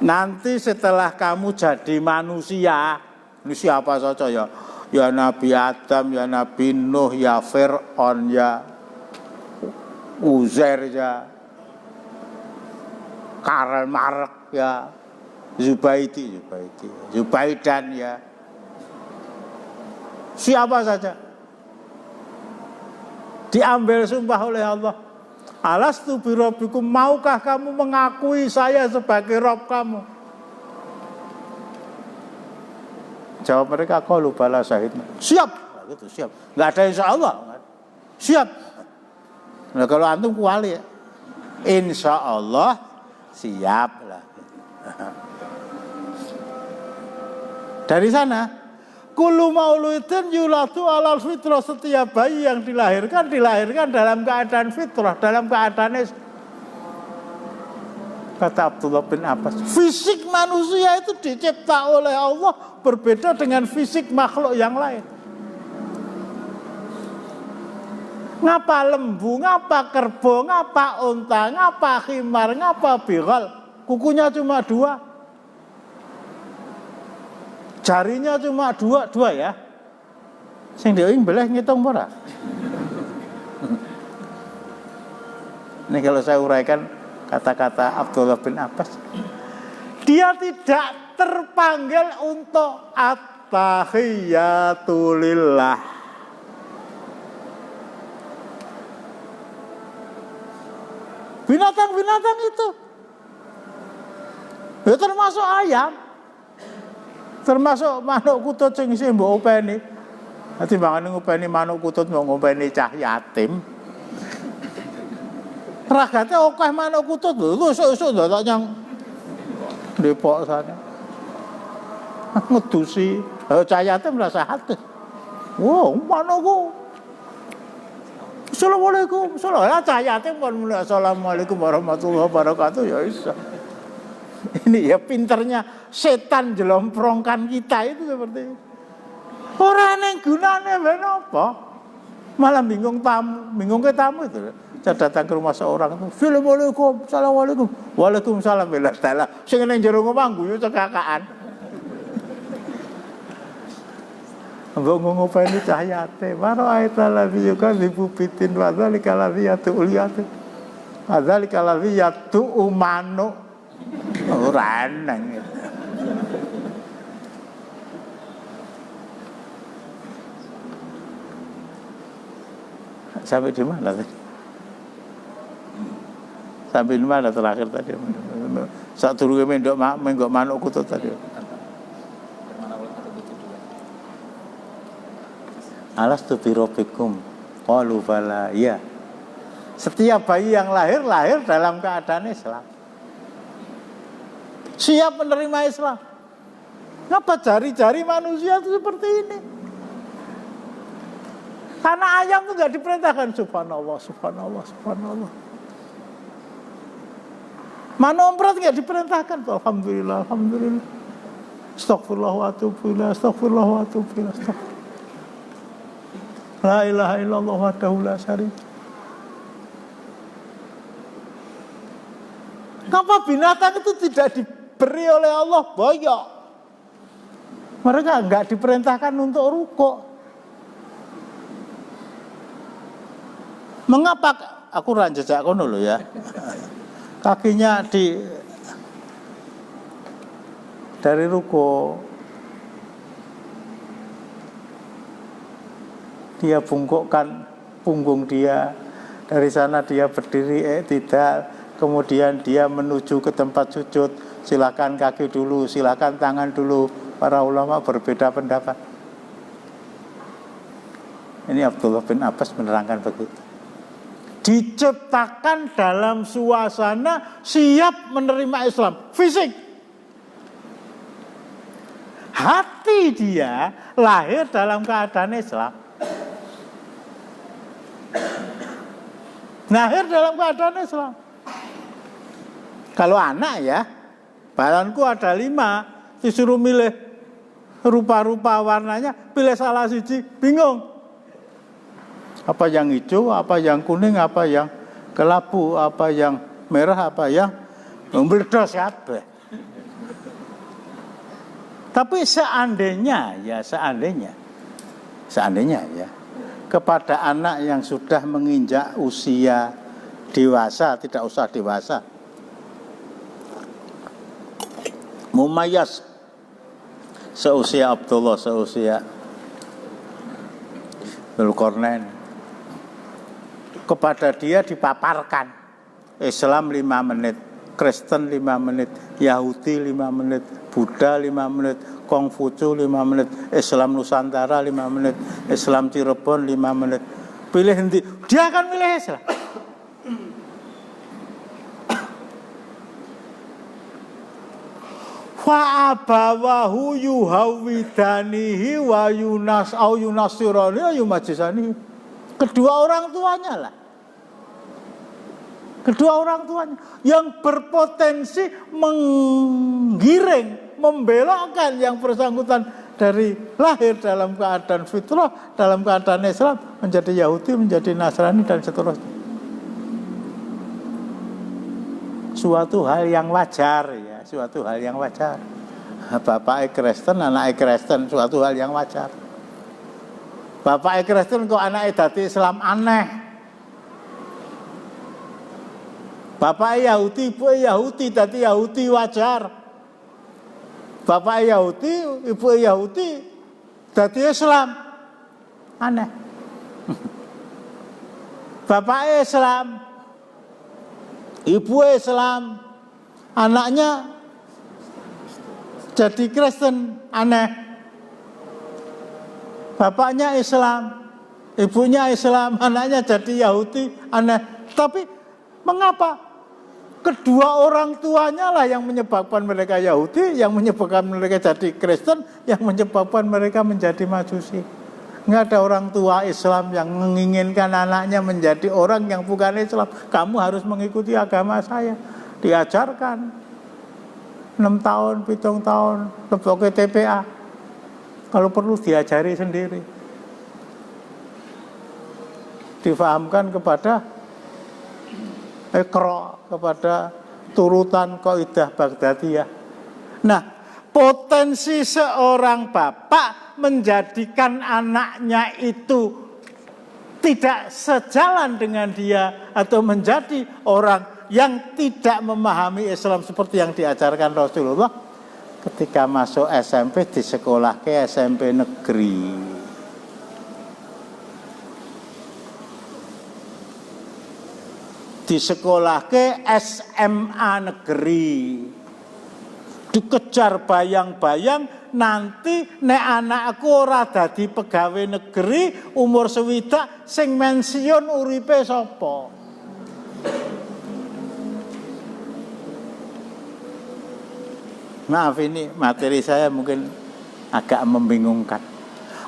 Nanti setelah kamu jadi manusia, ini siapa saja ya? Ya Nabi Adam, ya Nabi Nuh, ya Fir'aun, ya Uzair, ya Karl Marx, ya Zubaidan, ya siapa saja. Diambil sumpah oleh Allah. Alastu birabbikum, maukah kamu mengakui saya sebagai Rabb kamu? Jawab mereka, qalu bala syahidna. Siap, gitu, siap. Enggak ada insyaallah. Siap. Nah, kalau antum kuali ya, insyaallah siap lah. Dari sana, kullu mauludin yuladu alal fitrah, setiap bayi yang dilahirkan dalam keadaan fitrah, dalam keadaan kata Abdullah bin Abbas, fisik manusia itu dicipta oleh Allah berbeda dengan fisik makhluk yang lain. Ngapa lembu, ngapa kerbau, ngapa unta, ngapa khimar, ngapa bighal, kukunya cuma 2, jarinya cuma 2 ya. Sing dhewe mbelah ngitung ora? Ini kalau saya uraikan kata-kata Abdullah bin Abbas, dia tidak terpanggil untuk at-tahiyatu lillah. Binatang-binatang itu ya termasuk ayam, termasuk manuk kutut sing isih mbok openi. Dadi mangane ngopeni manuk kutut mbok ngopeni cah yatim. Ragate akeh manuk kutut lho, esuk-esuk ndak nyang Depok sana. Ngedusi, cah yatim lah sehat. Wow, manukku. Assalamualaikum. Cah yatim kon muni assalamualaikum warahmatullahi wabarakatuh ya iso. Ini ya pinternya setan jelomprongkan kita itu seperti itu. Ora ning gunane ben apa? Malah bingung ke tamu itu. Saya datang ke rumah seorang itu, assalamualaikum, assalamualaikum, waalaikumsalam, billahi. Sing ning jero ngomong guyu cekakaan. Mbok ngopeni cahyate, maro aita ladzi yukadzibu bitin wa dzalika ladzi yatu uliyatu. Adzalika ladzi yatu umanu. Ora nang. Sampai di mana tadi? Sampai di mana terakhir tadi? Saat turun menggok manuk kutut tadi. Alastu birabbikum, qalu bala, ya. Setiap bayi yang lahir dalam keadaan Islam, siap menerima Islam. Ngapa jari-jari manusia itu seperti ini? Karena ayam itu nggak diperintahkan, subhanallah, subhanallah, subhanallah. Manomprat nggak diperintahkan, alhamdulillah, alhamdulillah. Astagfirullah wa atubu ilaih, astagfirullah wa atubu ilaih, astagfirullah. La ilaha illallah wahdahu la syarika. Kenapa binatang itu tidak diberi oleh Allah boyok? Mereka enggak diperintahkan untuk rukuk. Mengapa aku ranjejak kono lho ya? Kakinya dari rukuk. Dia bungkukkan punggung dia, dari sana dia berdiri tidak, kemudian dia menuju ke tempat sujud. Silakan kaki dulu, silakan tangan dulu. Para ulama berbeda pendapat. Ini Abdullah bin Abbas menerangkan begitu. Diciptakan dalam suasana siap menerima Islam, fisik. Hati dia lahir dalam keadaan Islam. Lahir dalam keadaan Islam. Kalau anak ya, balanku ada 5, disuruh milih rupa-rupa warnanya, pilih salah siji, bingung. Apa yang hijau, apa yang kuning, apa yang kelabu, apa yang merah, apa yang meledos kabeh. Tapi seandainya ya, kepada anak yang sudah menginjak usia dewasa, tidak usah dewasa, mumayyiz, seusia Abdullah, seusia Dzulqarnain, kepada dia dipaparkan Islam 5 menit, Kristen 5 menit, Yahudi 5 menit, Buddha 5 menit, Kongfucu 5 menit, Islam Nusantara 5 menit, Islam Cirebon 5 menit. Pilih nanti, dia akan pilih Islam. Fa abawahu yuhawidanihi wa yunasirani wa yumajisani. Kedua orang tuanya lah. Kedua orang tuanya yang berpotensi menggiring, membelokkan yang bersangkutan dari lahir dalam keadaan fitrah, dalam keadaan Islam, menjadi Yahudi, menjadi Nasrani, dan seterusnya. Suatu hal yang wajar ya, suatu hal yang wajar. Bapaknya Kristen, anaknya Kristen, suatu hal yang wajar. Bapaknya Kristen kok anaknya dadi Islam, aneh. Bapaknya Yahudi, ibu Yahudi, dadi Yahudi wajar. Bapaknya Yahudi, ibu Yahudi, dadi Islam, aneh. Bapaknya Islam, ibu Islam, anaknya jadi Kristen, aneh. Bapaknya Islam, ibunya Islam, anaknya jadi Yahudi, aneh. Tapi mengapa? Kedua orang tuanya lah yang menyebabkan mereka Yahudi, yang menyebabkan mereka jadi Kristen, yang menyebabkan mereka menjadi Majusi. Enggak ada orang tua Islam yang menginginkan anaknya menjadi orang yang bukan Islam. Kamu harus mengikuti agama saya. Diajarkan 6 tahun, 7 tahun, lebok TPA. Kalau perlu diajari sendiri. Difahamkan kepada Iqra, kepada turutan Qaidah Baghdadiyah. Nah, potensi seorang bapak menjadikan anaknya itu tidak sejalan dengan dia atau menjadi orang yang tidak memahami Islam seperti yang diajarkan Rasulullah, ketika masuk SMP di sekolah ke SMP negeri. Di sekolah ke SMA negeri, dikejar bayang-bayang nanti nek anakku ora dadi pegawai negeri umur sewidak sing mensiun uripe sapa. Maaf, ini materi saya mungkin agak membingungkan.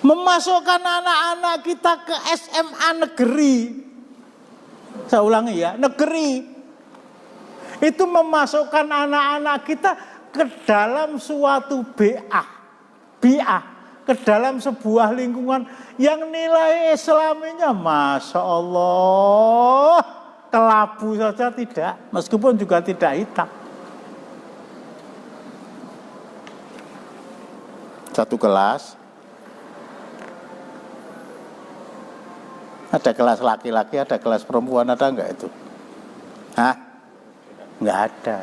Memasukkan anak-anak kita ke SMA negeri, saya ulangi ya, negeri, itu memasukkan anak-anak kita ke dalam suatu bi'ah, ke dalam sebuah lingkungan yang nilai Islaminya Masya Allah kelabu saja tidak, meskipun juga tidak hitam. Satu kelas, ada kelas laki-laki, ada kelas perempuan, ada enggak itu? Hah? Enggak ada.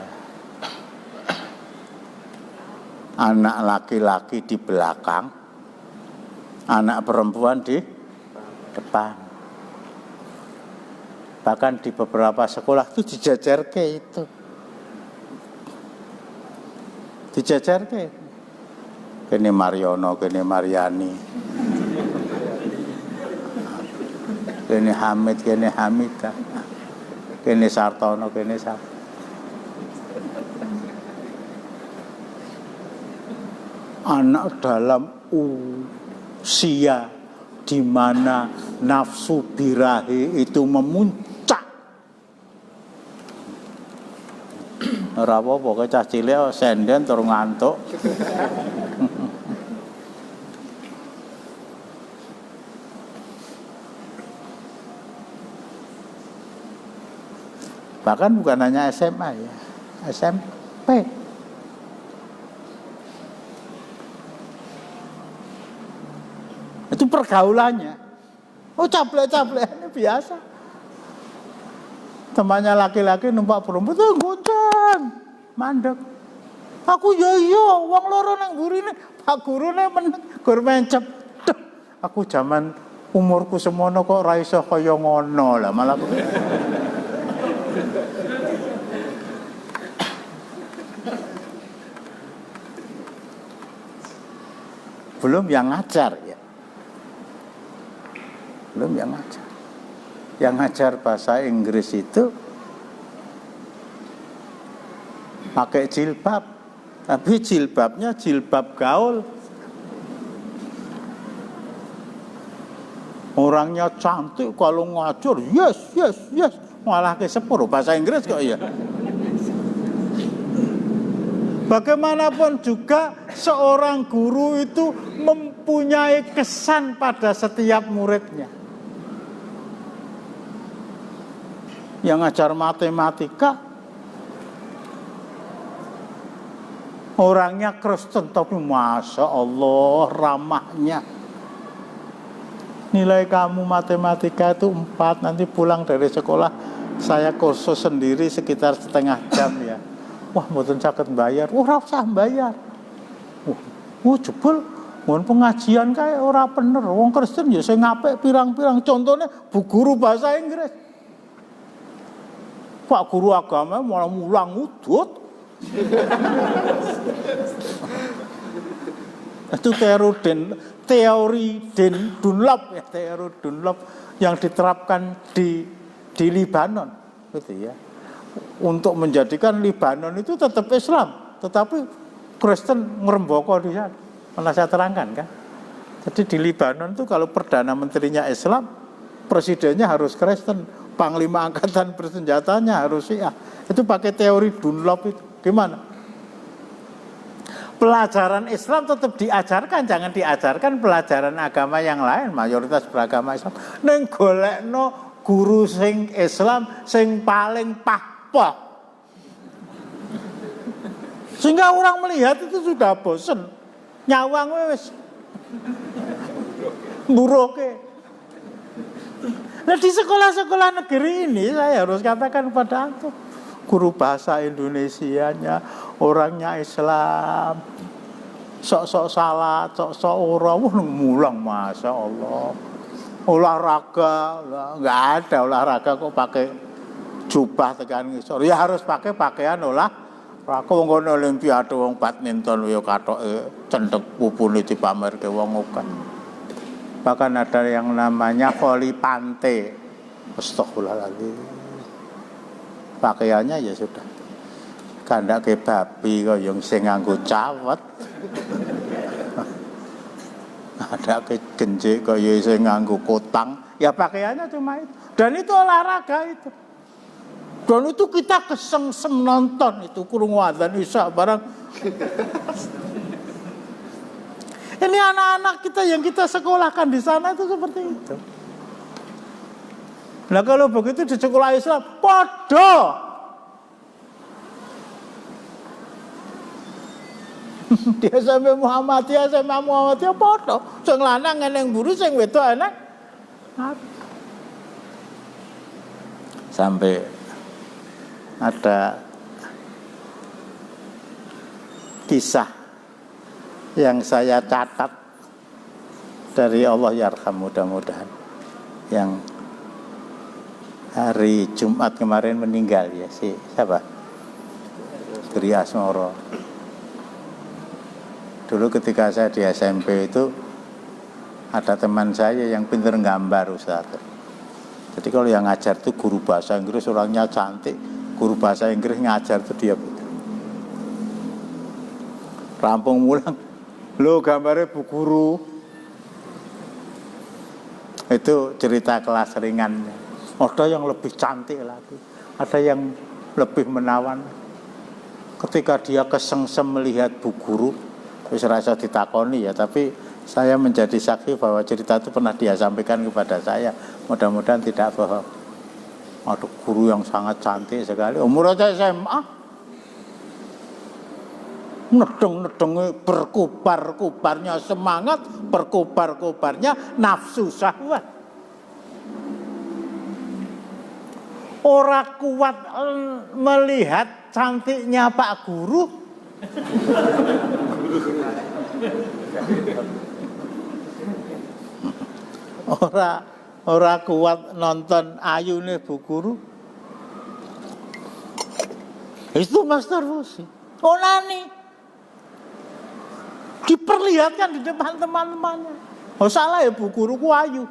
Anak laki-laki di belakang, anak perempuan di depan. Bahkan di beberapa sekolah itu dijajarke itu. Dijajarke. Kene Mariono, kene Mariani, kene Hamid, kene Hamida, kene Sartono, kene Sartono. Anak dalam usia di mana nafsu birahi itu memuncak, Ora apa-apa cah cilik senden tur ngantuk. Bahkan bukan hanya SMA ya, SMP. Itu pergaulannya. Oh caplek-caplek ini biasa. Temannya laki-laki numpak perempuan tuh gonceng, mandek. Aku ya iya, wong loro nang burine, Pak gurune gur mencep. Duh, aku zaman umurku semono kok ra iso kaya ngono lah malah. Belum yang ngajar ya. Belum yang ngajar. Yang ngajar bahasa Inggris itu pakai jilbab, tapi jilbabnya jilbab gaul. Orangnya cantik, kalau ngajar yes, malah ke sepuluh bahasa Inggris kok ya. Bagaimanapun juga seorang guru itu mempunyai kesan pada setiap muridnya. Yang ngajar matematika orangnya Kristen tapi Masya Allah ramahnya. Nilai kamu matematika itu 4, nanti pulang dari sekolah saya kursus sendiri sekitar setengah jam ya. Wah mboten saged bayar, ora usah bayar. Jebul mun pengajian kae ora bener. Wong Kristen ya sing apik pirang-pirang. Contohnya bu guru bahasa Inggris. Pak guru agama malah mulang udut. Itu teori Dunlop ya, teori Dunlop yang diterapkan di Libanon gitu ya. Untuk menjadikan Libanon itu tetap Islam, tetapi Kristen ngerembaka di sana. Pernah saya terangkan kan. Jadi di Libanon itu kalau perdana menterinya Islam, presidennya harus Kristen. Panglima angkatan bersenjatanya harus Syiah. Itu pakai teori Dunlop itu. Gimana? Pelajaran Islam tetap diajarkan, jangan diajarkan pelajaran agama yang lain, mayoritas beragama Islam. Neng golekno guru sing Islam sing paling pahpoh. Sehingga orang melihat itu sudah bosan. Nyawang wis buroke. Nah di sekolah-sekolah negeri ini saya harus katakan pada antum, guru bahasa Indonesianya orangnya Islam, sok-sok salat, sok-sok ora, mulang Masya Allah. Olahraga, nggak ada olahraga kok pakai jubah tekan ngisor. Ya harus pakai pakaian olahraga. Wong kono olimpiade wong badminton yo katoke cendek pupune dipamerke wong okan. Bahkan ada yang namanya voli pantai. Astagfirullahaladzim. Pakaiannya ya sudah kandake babi kok yang sing nganggo cawet. Ada genjik kok ya sing nganggo kotang. Ya pakaiannya cuma itu. Dan itu olahraga itu. Dan itu kita kesengsem nonton itu kurung adzan isya barang. Ini anak-anak kita yang kita sekolahkan di sana itu seperti itu. Nah kalau begitu di sekolah Islam, podo. Dia sampai Muhammadiyah, podo. Sing lanang ngeneng buru, sing wedok enak. Sampai ada kisah yang saya catat dari Allah yarham mudah-mudahan, yang hari Jumat kemarin meninggal ya, si siapa? Gri Asmoro. Dulu ketika saya di SMP itu ada teman saya yang pintar gambar Ustaz. Jadi kalau yang ngajar itu guru bahasa Inggris, orangnya cantik. Guru bahasa Inggris ngajar itu dia betul. Rampung mulang, lo gambarnya bu guru. Itu cerita kelas ringannya. Ada yang lebih cantik lagi, ada yang lebih menawan. ketika dia kesengsem melihat bu guru, wis rasa ditakoni ya, tapi saya menjadi saksi bahwa cerita itu pernah dia sampaikan kepada saya. Mudah-mudahan tidak bohong. Ada guru yang sangat cantik sekali, umur aja SMA, nedeng-nedengnya berkobar-kobarnya semangat, berkobar-kobarnya nafsu syahwat. Ora kuat melihat cantiknya Pak Guru. Ora kuat nonton ayune Bu Guru. Itu masturbasi. Onani. Diperlihatkan di depan teman-temannya. Oh salah ya Bu Guru ku ayu.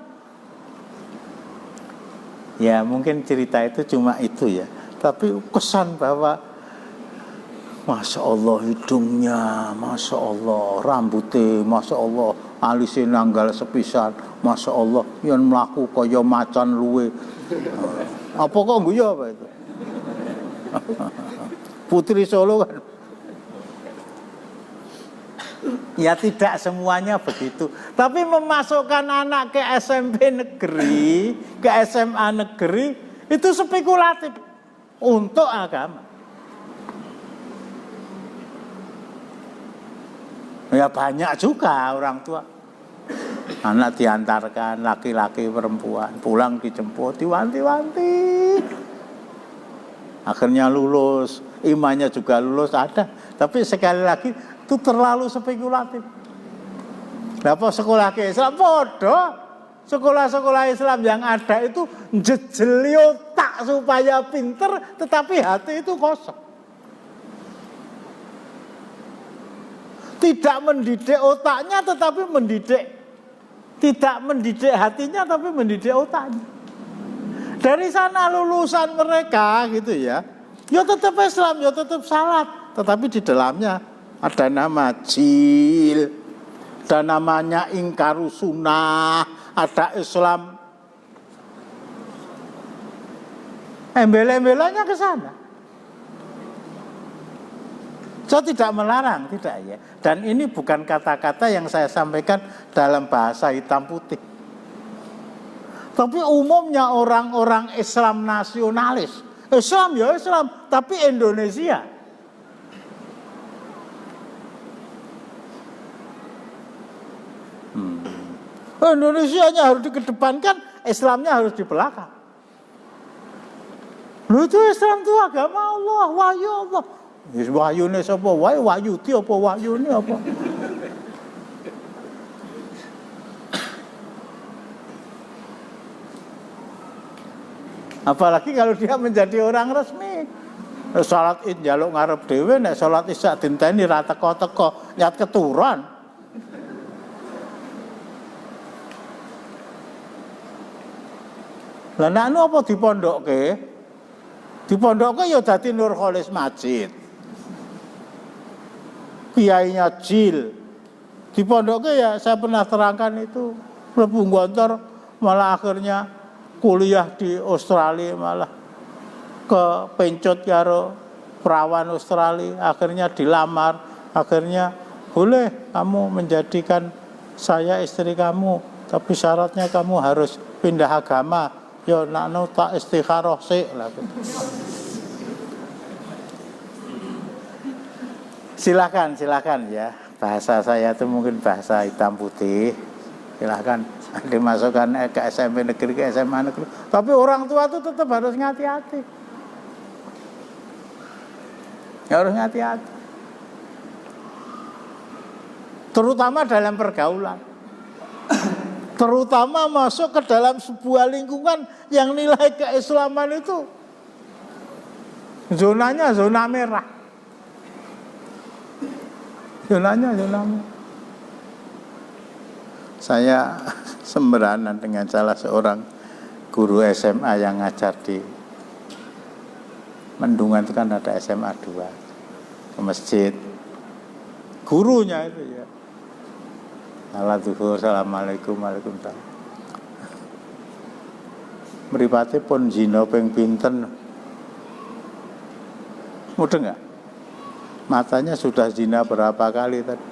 Ya mungkin cerita itu cuma itu ya. Tapi kesan bahwa Masya Allah hidungnya, Masya Allah rambutnya, Masya Allah alisnya nanggal sepisan, Masya Allah yang melaku kaya macan luwe. Apa kok guyu apa itu? Putri Solo kan. Ya tidak semuanya begitu. Tapi memasukkan anak ke SMP negeri, ke SMA negeri, itu spekulatif untuk agama. Ya banyak juga orang tua. Anak diantarkan, laki-laki perempuan, pulang dijemput, diwanti-wanti. Akhirnya lulus, imannya juga lulus ada. Tapi sekali lagi itu terlalu spekulatif. Apa sekolah ke Islam bodoh. Sekolah-sekolah Islam yang ada itu jejeli otak supaya pinter, tetapi hati itu kosong. Tidak mendidik otaknya tetapi tidak mendidik hatinya tapi mendidik otaknya. Dari sana lulusan mereka gitu ya. Ya tetap Islam, ya tetap salat, tetapi di dalamnya ada nama jil, ada namanya ingkaru sunnah, ada Islam. Embel-embelannya ke sana. Saya tidak melarang, tidak ya. Dan ini bukan kata-kata yang saya sampaikan dalam bahasa hitam putih. Tapi umumnya orang-orang Islam nasionalis. Islam ya Islam, tapi Indonesia. Indonesianya harus dikedepankan, Islamnya harus di belakang. Lu itu Islam itu agama Allah, wahyu Allah. Wahyu ini apa? Wahyu itu apa? Wahyu ini apa? Apalagi kalau dia menjadi orang resmi. Salat Id njaluk ngarep dhewe, nek salat Isya dinteni ra teko-teko, nyat keturunan. Lah nek anu apa dipondokke? Dipondokke ya dadi Nur Kholis Masjid. Kiainya jil. Dipondokke ya saya pernah terangkan itu mlebu gontor malah akhirnya kuliah di Australia, malah kepencut karo perawan Australia, akhirnya dilamar, akhirnya boleh kamu menjadikan saya istri kamu, tapi syaratnya kamu harus pindah agama. Ya nakno tak istikharah sik lah. Silakan ya. Bahasa saya itu mungkin bahasa hitam putih. Silakan dimasukkan ke SMP negeri, ke SMA negeri. Tapi orang tua itu tetap harus hati-hati. Harus hati-hati. Terutama dalam pergaulan. Terutama masuk ke dalam sebuah lingkungan yang nilai keislaman itu zonanya zona merah. Zonanya zona merah. Saya semberanan dengan salah seorang guru SMA yang ngajar di Mendungan, itu kan ada SMA 2 ke masjid. Gurunya itu ya. Salah zuhur, assalamualaikum, waalaikumsalam. Mripate pun zina ping pinten. Mudeng enggak? matanya sudah zina berapa kali tadi.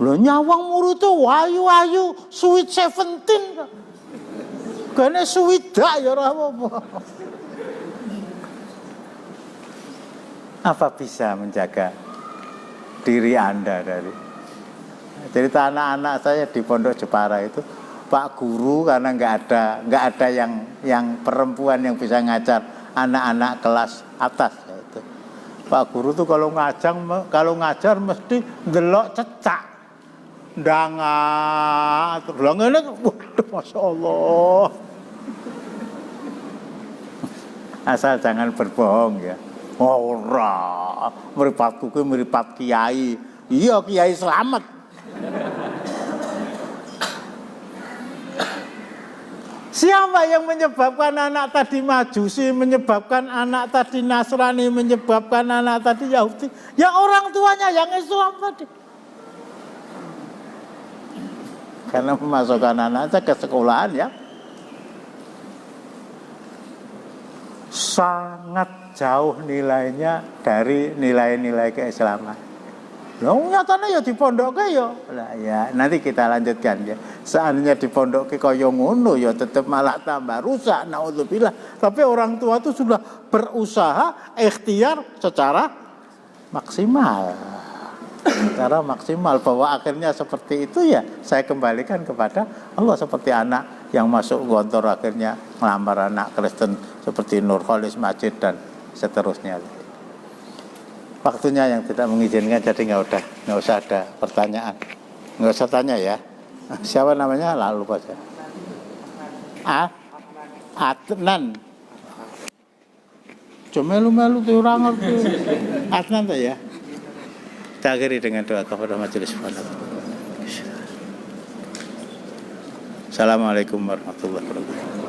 Lho nyawang murid tuh ayu-ayu sweet 17. Kene suwidak ya ora apa-apa. Apa bisa menjaga diri Anda dari cerita anak-anak saya di Pondok Jepara itu, Pak Guru karena nggak ada yang perempuan yang bisa ngajar anak-anak kelas atas itu. Pak Guru tuh kalau ngajar mesti ndelok cecak. Ndangak terus lha ngene waduh masyaallah. Asal jangan berbohong ya. Ora, mripatku kuwi mripat kiai. Iya Kiai Slamet. Siapa yang menyebabkan anak tadi Majusi, menyebabkan anak tadi Nasrani, menyebabkan anak tadi Yahudi? Ya orang tuanya yang Islam tadi. Karena memasukkan anaknya ke sekolahan ya sangat jauh nilainya dari nilai-nilai keislaman. Loh nyatanya ya di pondok ya. Lah ya nanti kita lanjutkan ya. Seandainya di pondok kaya ngono ya tetap malah tambah rusak naudzubillah. Tapi orang tua itu sudah berusaha ikhtiar secara maksimal. Secara maksimal bahwa akhirnya seperti itu ya saya kembalikan kepada Allah seperti anak yang masuk gontor akhirnya melamar anak Kristen seperti Nurholis Majid dan seterusnya. Waktunya yang tidak mengizinkan jadi nggak usah ada pertanyaan, nggak usah tanya ya. Siapa namanya lalu saja. Adnan. Cuma melu tuh orang ngerti. Adnan tuh ya. Kita akhiri dengan doa kepada majelis ulama. Assalamualaikum warahmatullahi wabarakatuh.